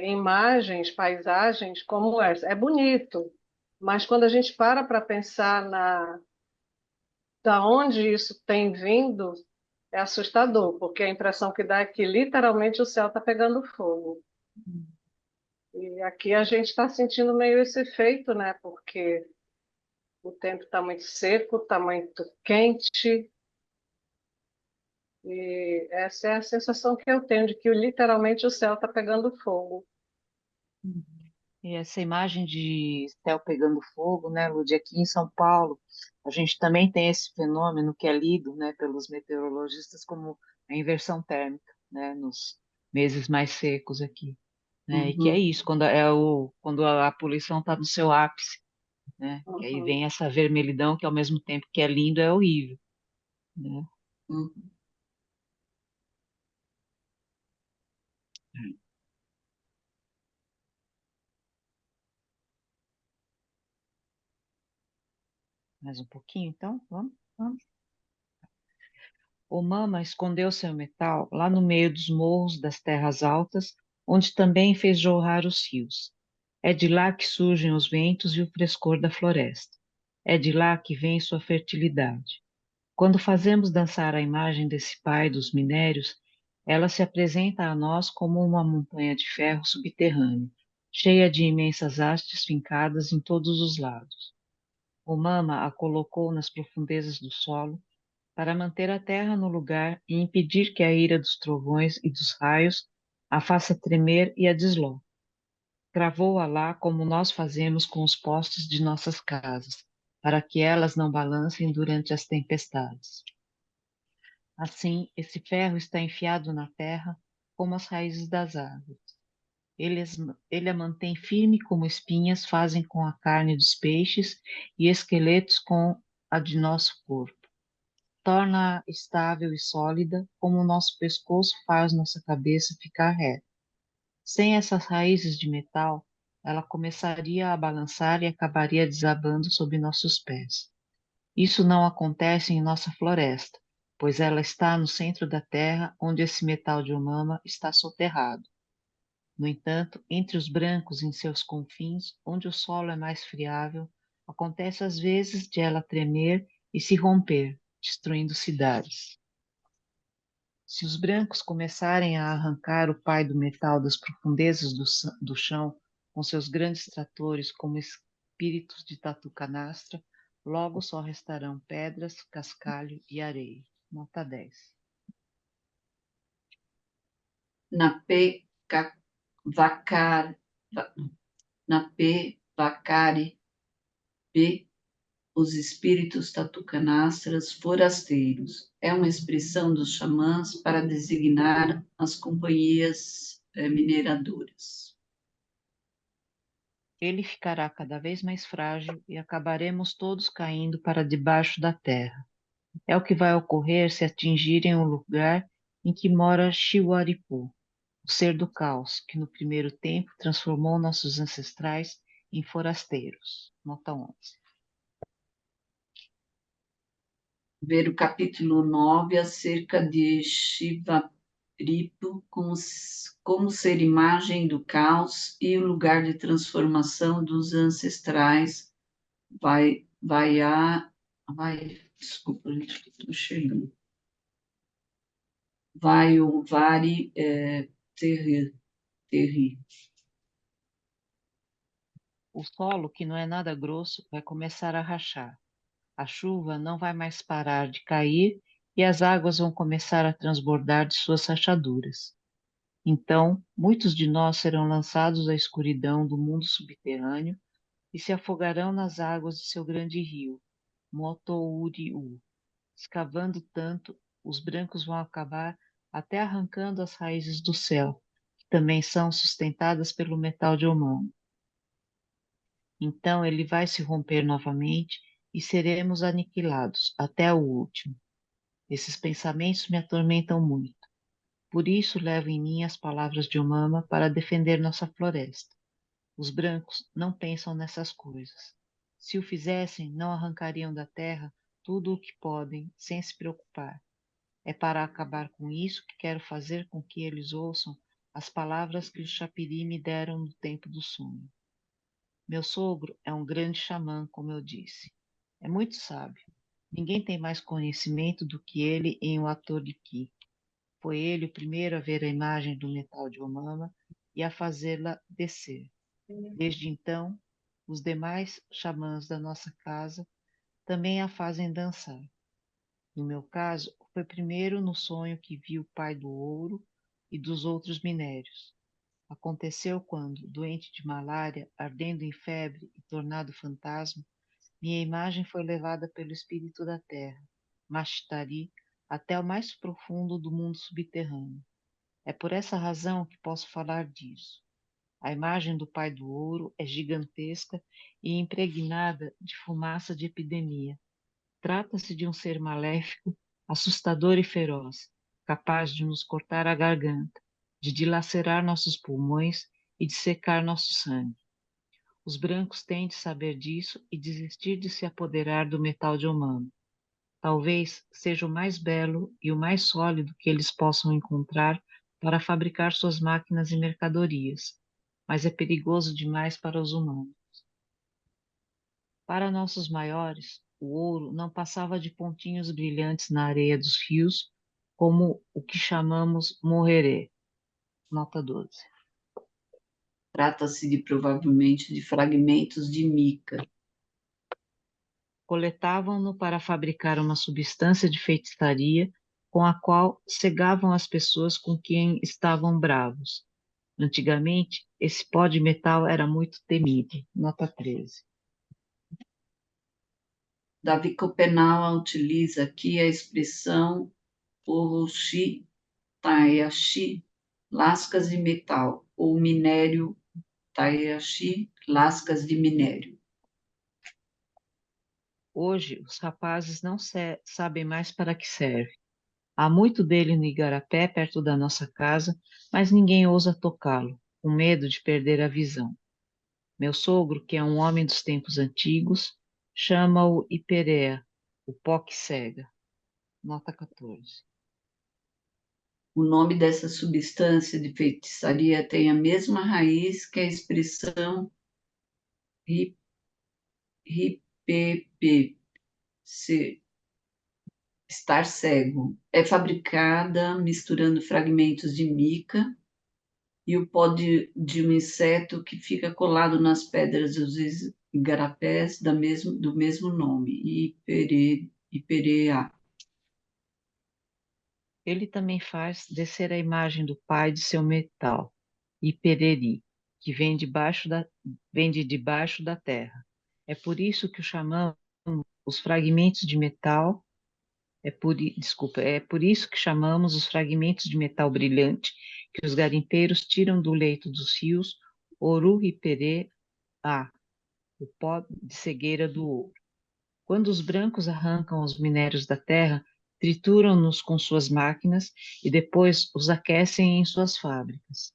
imagens, paisagens como essa. É bonito, mas quando a gente para pensar da onde isso tem vindo, é assustador, porque a impressão que dá é que literalmente o céu está pegando fogo. E aqui a gente está sentindo meio esse efeito, né? Porque o tempo está muito seco, está muito quente, e essa é a sensação que eu tenho de que literalmente o céu está pegando fogo. E essa imagem de céu pegando fogo, né, Lúdia, aqui em São Paulo, a gente também tem esse fenômeno que é lido, né, pelos meteorologistas como a inversão térmica, né, nos meses mais secos aqui, né, e que é uhum, isso, quando a poluição está no seu ápice, né, que aí Uhum. vem essa vermelhidão que ao mesmo tempo que é lindo é horrível, né. uhum. Mais um pouquinho, então, vamos? Vamos? O Mama escondeu seu metal lá no meio dos morros das terras altas, onde também fez jorrar os rios. É de lá que surgem os ventos e o frescor da floresta. É de lá que vem sua fertilidade. Quando fazemos dançar a imagem desse pai dos minérios, ela se apresenta a nós como uma montanha de ferro subterrânea, cheia de imensas hastes fincadas em todos os lados. O Mama a colocou nas profundezas do solo para manter a terra no lugar e impedir que a ira dos trovões e dos raios a faça tremer e a desloque. Cravou-a lá como nós fazemos com os postes de nossas casas, para que elas não balancem durante as tempestades. Assim, esse ferro está enfiado na terra como as raízes das árvores. Ele a mantém firme como espinhas fazem com a carne dos peixes e esqueletos com a de nosso corpo. Torna-a estável e sólida, como o nosso pescoço faz nossa cabeça ficar reta. Sem essas raízes de metal, ela começaria a balançar e acabaria desabando sob nossos pés. Isso não acontece em nossa floresta, pois ela está no centro da terra, onde esse metal de Omama está soterrado. No entanto, entre os brancos em seus confins, onde o solo é mais friável, acontece às vezes de ela tremer e se romper, destruindo cidades. Se os brancos começarem a arrancar o pai do metal das profundezas do chão com seus grandes tratores como espíritos de tatu canastra, logo só restarão pedras, cascalho e areia. Nota 10. Napê Vacar, Napê Vacari B, os espíritos tatucanastras forasteiros. É uma expressão dos xamãs para designar as companhias mineradoras. Ele ficará cada vez mais frágil e acabaremos todos caindo para debaixo da terra. É o que vai ocorrer se atingirem o lugar em que mora Shiwaripu, o ser do caos, que no primeiro tempo transformou nossos ancestrais em forasteiros. Nota 11. Ver o capítulo 9 acerca de Shivaripu como ser imagem do caos e o lugar de transformação dos ancestrais. Desculpa, gente, estou chegando. Vai o Vari Terri. O solo, que não é nada grosso, vai começar a rachar. A chuva não vai mais parar de cair e as águas vão começar a transbordar de suas rachaduras. Então, muitos de nós serão lançados à escuridão do mundo subterrâneo e se afogarão nas águas de seu grande rio, Motouriu. Escavando tanto, os brancos vão acabar até arrancando as raízes do céu, que também são sustentadas pelo metal de Omã. Então ele vai se romper novamente e seremos aniquilados até o último. Esses pensamentos me atormentam muito. Por isso levo em mim as palavras de Omama para defender nossa floresta. Os brancos não pensam nessas coisas. Se o fizessem, não arrancariam da terra tudo o que podem, sem se preocupar. É para acabar com isso que quero fazer com que eles ouçam as palavras que os Chapiri me deram no tempo do sonho. Meu sogro é um grande xamã, como eu disse. É muito sábio. Ninguém tem mais conhecimento do que ele em O Ator de Ki. Foi ele o primeiro a ver a imagem do metal de Omama e a fazê-la descer. Desde então, os demais xamãs da nossa casa também a fazem dançar. No meu caso, foi primeiro no sonho que vi o pai do ouro e dos outros minérios. Aconteceu quando, doente de malária, ardendo em febre e tornado fantasma, minha imagem foi levada pelo espírito da terra, Mashtari, até o mais profundo do mundo subterrâneo. É por essa razão que posso falar disso. A imagem do pai do ouro é gigantesca e impregnada de fumaça de epidemia. Trata-se de um ser maléfico, assustador e feroz, capaz de nos cortar a garganta, de dilacerar nossos pulmões e de secar nosso sangue. Os brancos têm de saber disso e desistir de se apoderar do metal de humano. Talvez seja o mais belo e o mais sólido que eles possam encontrar para fabricar suas máquinas e mercadorias, mas é perigoso demais para os humanos. Para nossos maiores, o ouro não passava de pontinhos brilhantes na areia dos rios, como o que chamamos morerê. Nota 12. Trata-se de provavelmente de fragmentos de mica. Coletavam-no para fabricar uma substância de feitiçaria com a qual cegavam as pessoas com quem estavam bravos. Antigamente, esse pó de metal era muito temido. Nota 13. Davi Copenau utiliza aqui a expressão Orochi Tayashi, lascas de metal, ou minério Tayashi, lascas de minério. Hoje, os rapazes não sabem mais para que serve. Há muito dele no igarapé, perto da nossa casa, mas ninguém ousa tocá-lo, com medo de perder a visão. Meu sogro, que é um homem dos tempos antigos, chama-o Iperea, o pó que cega. Nota 14. O nome dessa substância de feitiçaria tem a mesma raiz que a expressão ripepe, estar cego. É fabricada misturando fragmentos de mica e o pó de um inseto que fica colado nas pedras dos igarapés do mesmo nome, Iperea. Ele também faz descer a imagem do pai de seu metal, Ipereri, que vem de debaixo da terra. É por isso que o chamamos os fragmentos de metal, é por isso que chamamos os fragmentos de metal brilhante que os garimpeiros tiram do leito dos rios Oru Ipere A, o pó de cegueira do ouro. Quando os brancos arrancam os minérios da terra, trituram-nos com suas máquinas e depois os aquecem em suas fábricas.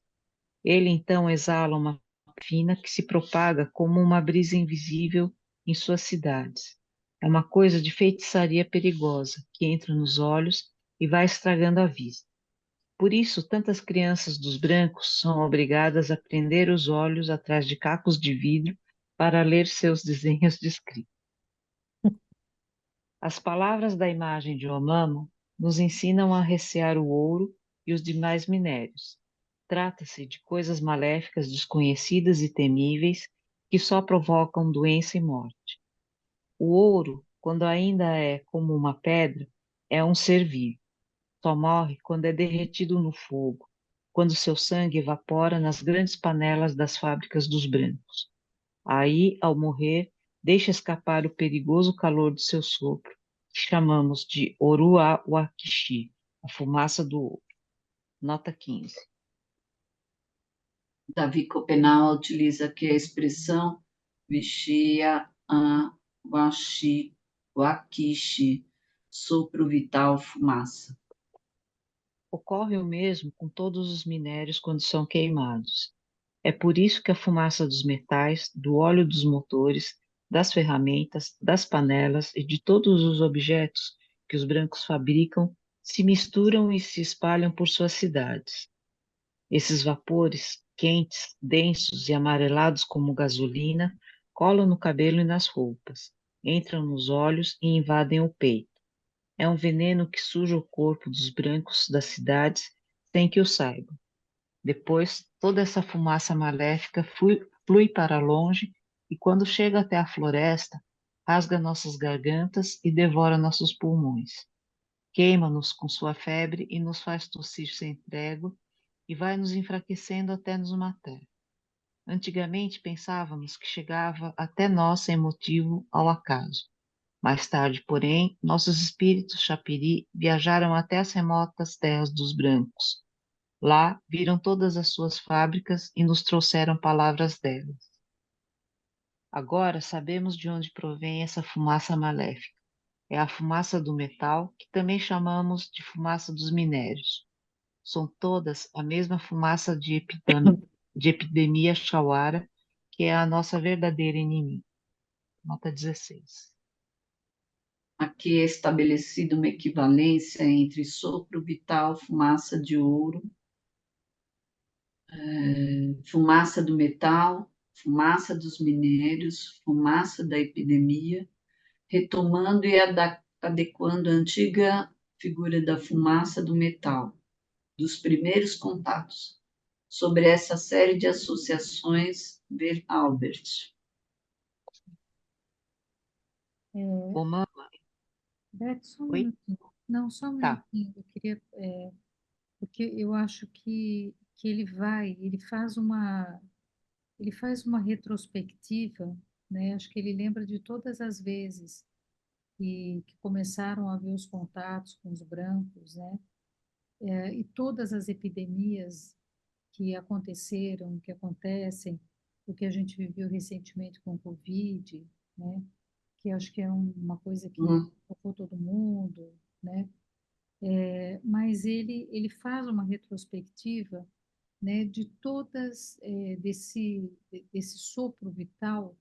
Ele então exala uma fina que se propaga como uma brisa invisível em suas cidades. É uma coisa de feitiçaria perigosa que entra nos olhos e vai estragando a vista. Por isso, tantas crianças dos brancos são obrigadas a prender os olhos atrás de cacos de vidro para ler seus desenhos de escrita. As palavras da imagem de Omamo nos ensinam a recear o ouro e os demais minérios. Trata-se de coisas maléficas, desconhecidas e temíveis que só provocam doença e morte. O ouro, quando ainda é como uma pedra, é um ser vivo. Só morre quando é derretido no fogo, quando seu sangue evapora nas grandes panelas das fábricas dos brancos. Aí, ao morrer, deixa escapar o perigoso calor do seu sopro, que chamamos de Orua Wakishi, a fumaça do ouro. Nota 15. Davi Copenau utiliza aqui a expressão Vishya Wakishi, sopro vital, fumaça. Ocorre o mesmo com todos os minérios quando são queimados. É por isso que a fumaça dos metais, do óleo dos motores, das ferramentas, das panelas e de todos os objetos que os brancos fabricam se misturam e se espalham por suas cidades. Esses vapores, quentes, densos e amarelados como gasolina, colam no cabelo e nas roupas, entram nos olhos e invadem o peito. É um veneno que suja o corpo dos brancos das cidades sem que o saibam. Depois, toda essa fumaça maléfica flui para longe e, quando chega até a floresta, rasga nossas gargantas e devora nossos pulmões. Queima-nos com sua febre e nos faz tossir sem trégua e vai nos enfraquecendo até nos matar. Antigamente pensávamos que chegava até nós sem motivo ao acaso. Mais tarde, porém, nossos espíritos chapiri viajaram até as remotas terras dos brancos. Lá viram todas as suas fábricas e nos trouxeram palavras delas. Agora sabemos de onde provém essa fumaça maléfica. É a fumaça do metal, que também chamamos de fumaça dos minérios. São todas a mesma fumaça de epidemia chauara que é a nossa verdadeira inimiga. Nota 16. Aqui é estabelecida uma equivalência entre sopro vital, fumaça de ouro, fumaça do metal, fumaça dos minérios, fumaça da epidemia, retomando e adequando a antiga figura da fumaça do metal, dos primeiros contatos. Sobre essa série de associações, ver Albert. É, Ô, mama, Beth, só um oi? minutinho. Não, só um Tá. minutinho. Eu queria, porque eu acho que ele faz uma retrospectiva, né? Acho que ele lembra de todas as vezes que começaram a haver os contatos com os brancos, né? E todas as epidemias que aconteceram, que acontecem, o que a gente viveu recentemente com o Covid, né? Que acho que é uma coisa que Hum, tocou todo mundo, né? Mas ele faz uma retrospectiva, né, de todas desse sopro vital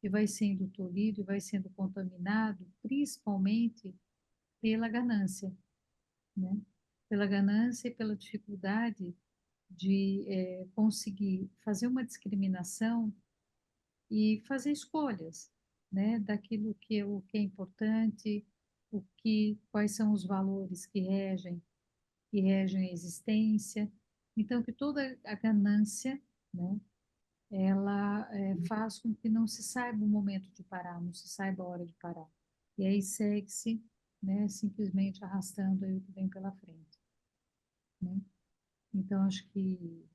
que vai sendo tolhido e vai sendo contaminado, principalmente pela ganância, né? Pela ganância e pela dificuldade de conseguir fazer uma discriminação e fazer escolhas, né, daquilo que é importante, quais são os valores que regem a existência. Então, que toda a ganância, né, ela faz com que não se saiba o momento de parar, não se saiba a hora de parar. E aí segue-se, né, simplesmente arrastando aí o que vem pela frente, né? Então, acho que,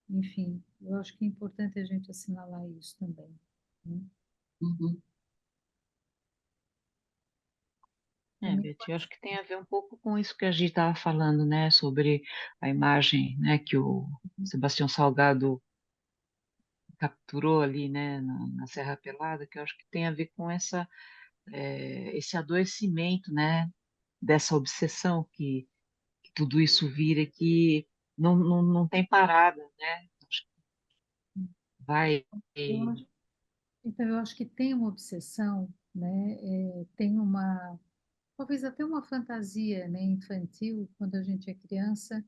enfim, eu acho que é importante a gente assinalar isso também, né? uhum. Também, Beth, eu acho que tem a ver um pouco com isso que a gente estava falando, né, sobre a imagem, né, que o Sebastião Salgado capturou ali, né, na Serra Pelada, que eu acho que tem a ver com esse adoecimento, né, dessa obsessão que tudo isso vira, que não tem parada, né, acho que vai. eu acho, então, eu acho que tem uma obsessão, né? Tem talvez até uma fantasia, né, infantil, quando a gente é criança.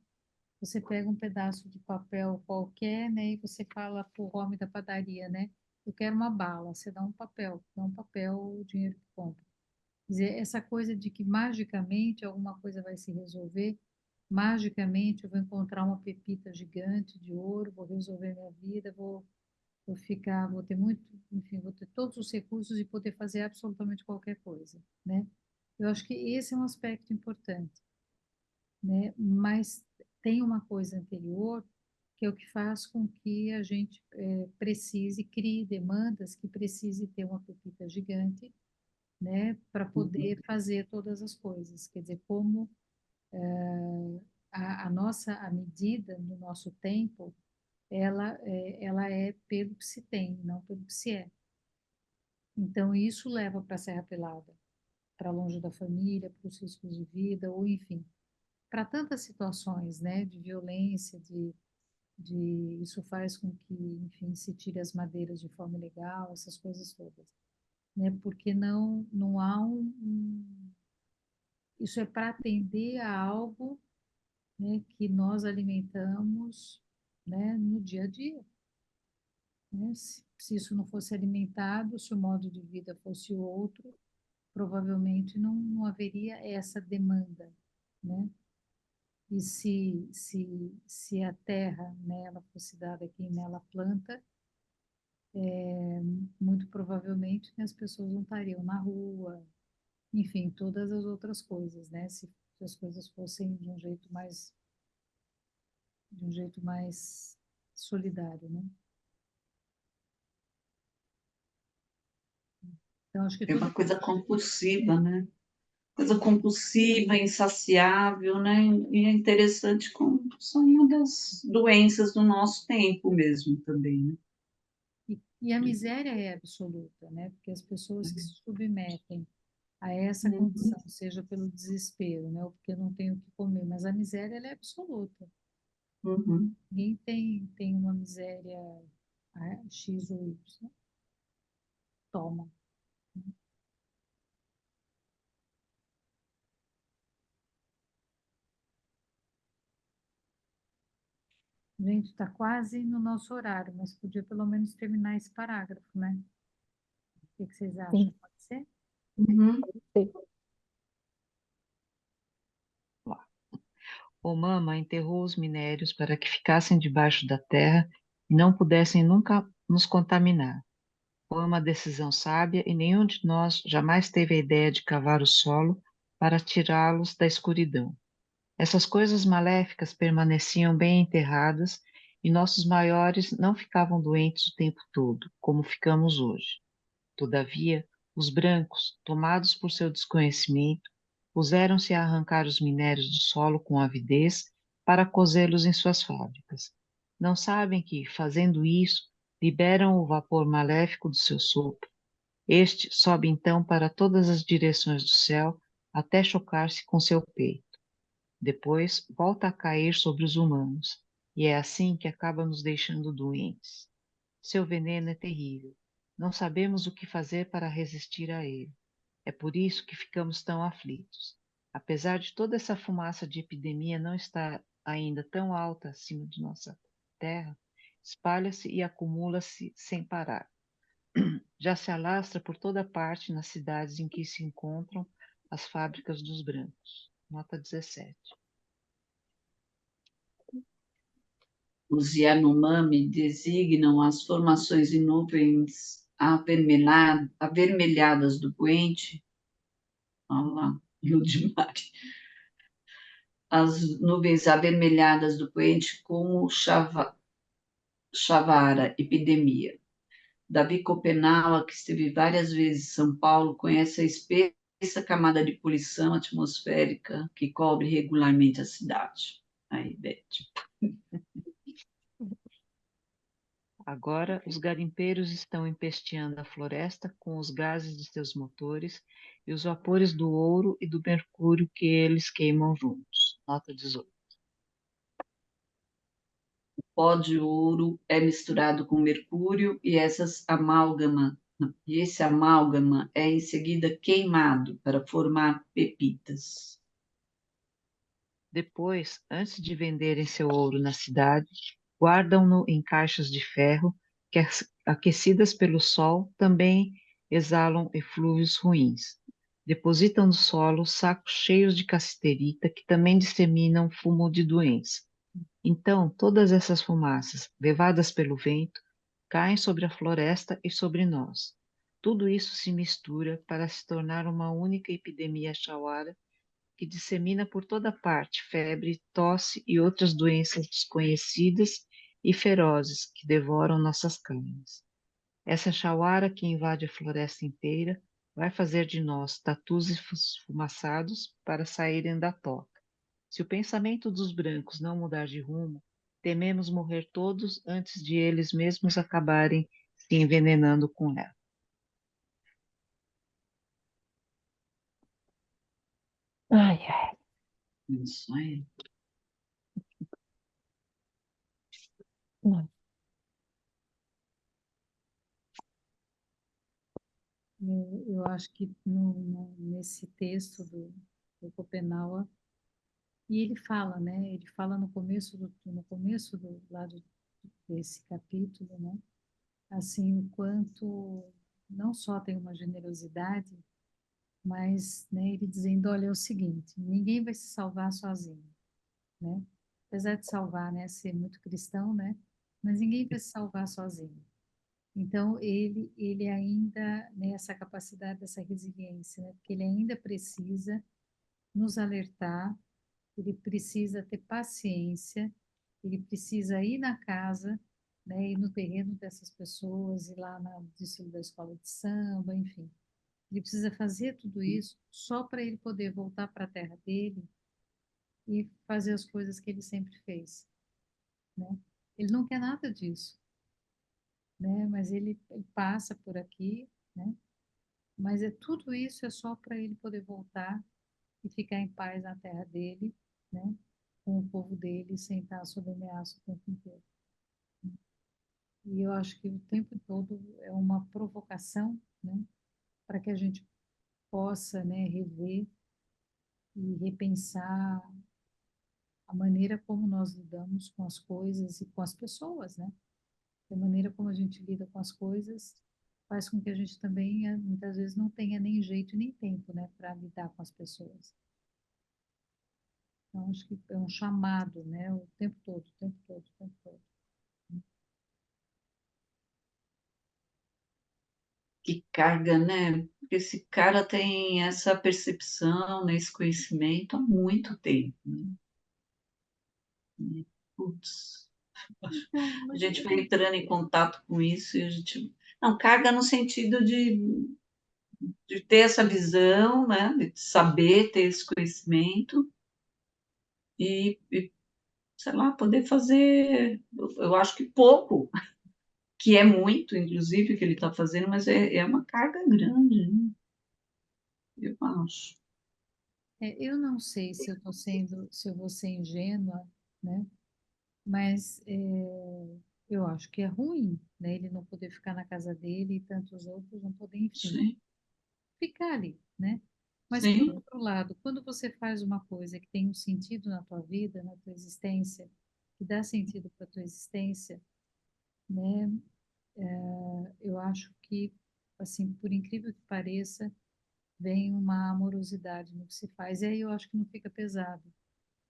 Você pega um pedaço de papel qualquer, né, e você fala para o homem da padaria, né, eu quero uma bala. Você dá um papel, o dinheiro que compra. Quer dizer, essa coisa de que magicamente alguma coisa vai se resolver, magicamente eu vou encontrar uma pepita gigante de ouro, vou resolver minha vida, vou ter muito, enfim, vou ter todos os recursos e poder fazer absolutamente qualquer coisa, né? Eu acho que esse é um aspecto importante, né? Mas tem uma coisa anterior que é o que faz com que a gente crie demandas que precise ter uma pepita gigante, né, para poder fazer todas as coisas. Quer dizer, como a medida do nosso tempo, ela é pelo que se tem, não pelo que se é. Então, isso leva para a Serra Pelada, para longe da família, para os riscos de vida, ou enfim, para tantas situações, né, de violência, isso faz com que, enfim, se tire as madeiras de forma ilegal, essas coisas todas, né, porque não há isso é para atender a algo, né, que nós alimentamos, né, no dia a dia, né? Se isso não fosse alimentado, se o modo de vida fosse outro, provavelmente não haveria essa demanda, né? E se a terra, né, ela fosse dada quem nela planta, muito provavelmente, né, as pessoas não estariam na rua, enfim, todas as outras coisas, né? Se as coisas fossem de um jeito mais solidário, né? Então, acho que É tudo uma que coisa compulsiva, né? Coisa compulsiva, insaciável, né? E é interessante como são uma das doenças do nosso tempo mesmo também, né? e a miséria é absoluta, né? Porque as pessoas que se submetem a essa Uhum, condição, seja pelo desespero, né, ou porque não tem o que comer, mas a miséria ela é absoluta. uhum, Ninguém tem uma miséria, X ou Y. Toma. Gente, está quase no nosso horário, mas podia pelo menos terminar esse parágrafo, né? O que vocês acham? Sim, Pode ser? Uhum. sim. O Mama enterrou os minérios para que ficassem debaixo da terra e não pudessem nunca nos contaminar. Foi uma decisão sábia e nenhum de nós jamais teve a ideia de cavar o solo para tirá-los da escuridão. Essas coisas maléficas permaneciam bem enterradas e nossos maiores não ficavam doentes o tempo todo, como ficamos hoje. Todavia, os brancos, tomados por seu desconhecimento, puseram-se a arrancar os minérios do solo com avidez para cozê-los em suas fábricas. Não sabem que, fazendo isso, liberam o vapor maléfico do seu sopro. Este sobe então para todas as direções do céu até chocar-se com seu peito. Depois volta a cair sobre os humanos, e é assim que acaba nos deixando doentes. Seu veneno é terrível. Não sabemos o que fazer para resistir a ele. É por isso que ficamos tão aflitos. Apesar de toda essa fumaça de epidemia não estar ainda tão alta acima de nossa terra, espalha-se e acumula-se sem parar. Já se alastra por toda parte nas cidades em que se encontram as fábricas dos brancos. Nota 17. Os Yanomami designam as formações em nuvens avermelhadas do poente. Olha lá, Ludmari. As nuvens avermelhadas do poente como chavara, epidemia. Davi Copenaua, que esteve várias vezes em São Paulo, conhece a espessa camada de poluição atmosférica que cobre regularmente a cidade. Aí, Beth. Agora, os garimpeiros estão empesteando a floresta com os gases de seus motores e os vapores do ouro e do mercúrio que eles queimam juntos. Nota 18. Pó de ouro é misturado com mercúrio e esse amálgama é em seguida queimado para formar pepitas. Depois, antes de venderem seu ouro na cidade, guardam-no em caixas de ferro que, aquecidas pelo sol, também exalam eflúvios ruins. Depositam no solo sacos cheios de cassiterita que também disseminam fumo de doença. Então, todas essas fumaças, levadas pelo vento, caem sobre a floresta e sobre nós. Tudo isso se mistura para se tornar uma única epidemia chauara que dissemina por toda parte febre, tosse e outras doenças desconhecidas e ferozes que devoram nossas carnes. Essa chauara que invade a floresta inteira vai fazer de nós tatus esfumaçados para saírem da toca. Se o pensamento dos brancos não mudar de rumo, tememos morrer todos antes de eles mesmos acabarem se envenenando com ela. Ai, ai. Isso aí. Não. Eu acho que nesse texto do Schopenhauer, e ele fala, né? Ele fala no começo desse capítulo, né? Assim, o quanto não só tem uma generosidade, mas, né, ele dizendo, olha, é o seguinte, ninguém vai se salvar sozinho, né? Apesar de salvar, né, ser muito cristão, né? Mas ninguém vai se salvar sozinho. Então, ele ainda, nessa capacidade dessa resiliência, né? Porque ele ainda precisa nos alertar, ele precisa ter paciência, ele precisa ir na casa, né, ir no terreno dessas pessoas, ir lá na desfile da escola de samba, enfim. Ele precisa fazer tudo isso só para ele poder voltar para a terra dele e fazer as coisas que ele sempre fez, né? Ele não quer nada disso, né? Mas ele passa por aqui, né? Mas tudo isso é só para ele poder voltar e ficar em paz na terra dele, né? Com o povo dele, sem estar sob ameaça o tempo inteiro. E eu acho que o tempo todo é uma provocação, né, para que a gente possa, né, rever e repensar a maneira como nós lidamos com as coisas e com as pessoas, né? A maneira como a gente lida com as coisas faz com que a gente também, muitas vezes, não tenha nem jeito e nem tempo, né, para lidar com as pessoas. Então, acho que é um chamado, né, o tempo todo, o tempo todo, o tempo todo. Que carga, né? Porque esse cara tem essa percepção, né, esse conhecimento há muito tempo, né? E, putz, Então, a mas gente vai entrando em contato com isso e a gente. Não, carga no sentido de ter essa visão, né? De saber ter esse conhecimento e, sei lá, poder fazer. Eu acho que pouco, que é muito, inclusive, que ele está fazendo, mas é uma carga grande, né? Eu acho. eu não sei se eu estou sendo, se eu vou ser ingênua, né? Mas eu acho que é ruim, né? Ele não poder ficar na casa dele e tantos outros não poderem, enfim, Sim, ficar ali, né? Mas, por sim. outro lado, quando você faz uma coisa que tem um sentido na tua vida, na tua existência, que dá sentido para a tua existência, né? Eu acho que, assim, por incrível que pareça, vem uma amorosidade no que se faz, e aí eu acho que não fica pesado,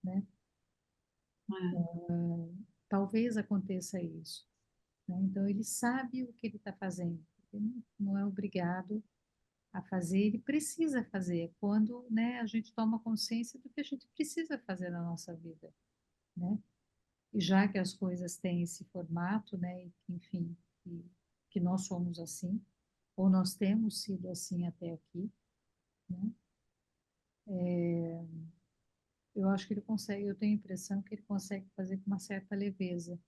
né? É. Talvez aconteça isso, né? Então, ele sabe o que ele está fazendo, ele não é obrigado a fazer, ele precisa fazer quando, né, a gente toma consciência do que a gente precisa fazer na nossa vida, né? E já que as coisas têm esse formato, né, e que, enfim, que nós somos assim, ou nós temos sido assim até aqui, né? Eu acho que ele consegue, eu tenho a impressão que ele consegue fazer com uma certa leveza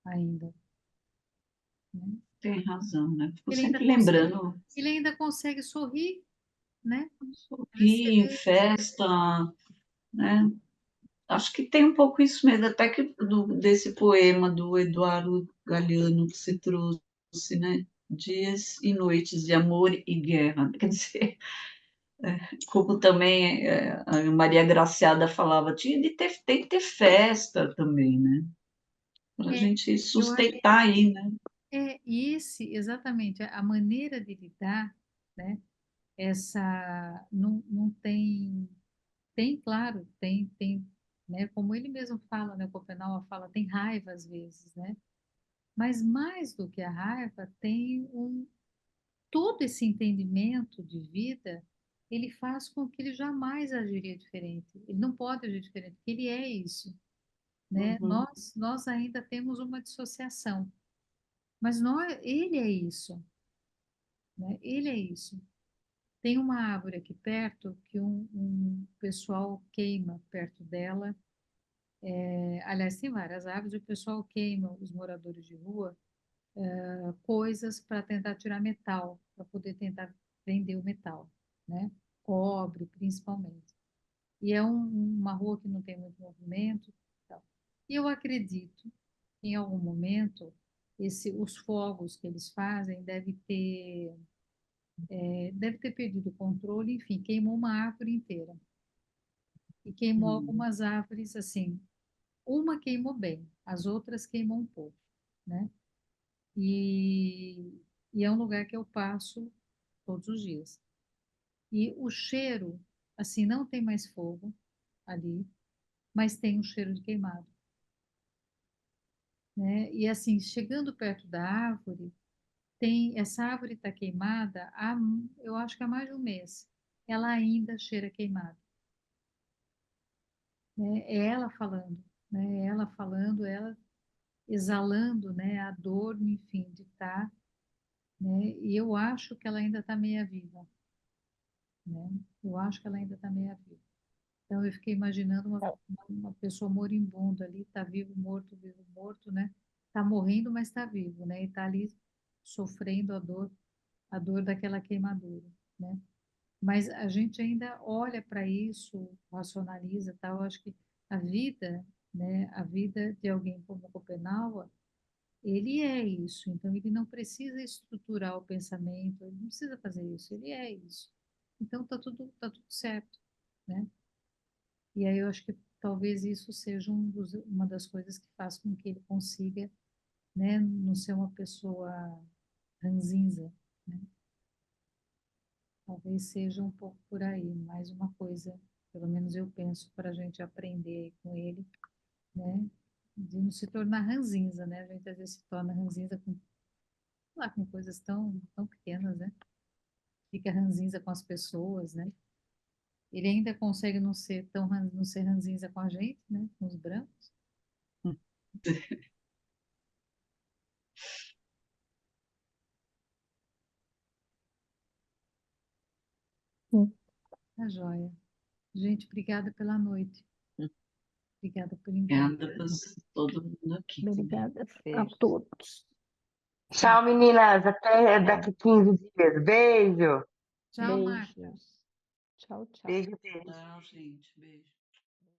ainda, né? Tem razão, né? Fico Ele ainda sempre consegue, lembrando, ele ainda consegue sorrir, né? Você sorrir em vê, festa, né? Acho que tem um pouco isso mesmo, até que desse poema do Eduardo Galeano que você trouxe, né? Dias e noites de amor e guerra. Quer dizer, como também a Maria Graciada falava, tem que ter festa também, né? Para a é, gente eu acho, sustentar aí, né? exatamente, a maneira de lidar, né? Essa, não tem, tem, claro, tem, né? Como ele mesmo fala, né? Copenau fala, tem raiva às vezes, né? Mas mais do que a raiva, tem todo esse entendimento de vida, ele faz com que ele jamais agiria diferente. Ele não pode agir diferente, porque ele é isso, né? Uhum, Nós ainda temos uma dissociação, mas ele é isso, né? Ele é isso. Tem uma árvore aqui perto que um pessoal queima perto dela. Aliás, tem várias árvores e o pessoal queima, os moradores de rua, coisas para tentar tirar metal, para poder tentar vender o metal, né? Cobre, principalmente. E é uma rua que não tem muito movimento, tal. E eu acredito que em algum momento os fogos que eles fazem deve ter perdido o controle, enfim, queimou uma árvore inteira. E queimou uhum, algumas árvores assim. Uma queimou bem, as outras queimou um pouco, né? E, e é um lugar que eu passo todos os dias. E o cheiro, assim, não tem mais fogo ali, mas tem um cheiro de queimado, né? E assim, chegando perto da árvore, essa árvore está queimada eu acho que há mais de um mês. Ela ainda cheira queimado, né? É ela falando, né? É ela falando, ela exalando, né? A dor, enfim, de estar, né? E eu acho que ela ainda está meia viva, né? Eu acho que ela ainda está meia viva. Então eu fiquei imaginando uma pessoa moribunda ali, está vivo, morto, né? Está morrendo, mas está vivo, né? E está ali sofrendo a dor daquela queimadura, né? Mas a gente ainda olha para isso, racionaliza, tal. Eu acho que a vida, né? A vida de alguém como Schopenhauer Ele é isso, então ele não precisa estruturar o pensamento, ele não precisa fazer isso, ele é isso. Então tá tudo certo, né? E aí eu acho que talvez isso seja uma das coisas que faz com que ele consiga, né, não ser uma pessoa ranzinza, né? Talvez seja um pouco por aí, mais uma coisa, pelo menos eu penso, para a gente aprender com ele, né? De não se tornar ranzinza, né? A gente às vezes se torna ranzinza com, sei lá, com coisas tão pequenas, né? Fica ranzinza com as pessoas, né? Ele ainda consegue não ser não ser ranzinza com a gente, né? Com os brancos. Sim. Tá joia. Gente, obrigada pela noite. Obrigada pelo encontro. Obrigada por todo mundo aqui também. Obrigada a Beijos. todos. Tchau, meninas. Até daqui 15 dias. Beijo. Tchau, Marta. Beijos. Tchau, tchau. Beijo, beijo. Tchau, gente. Beijo.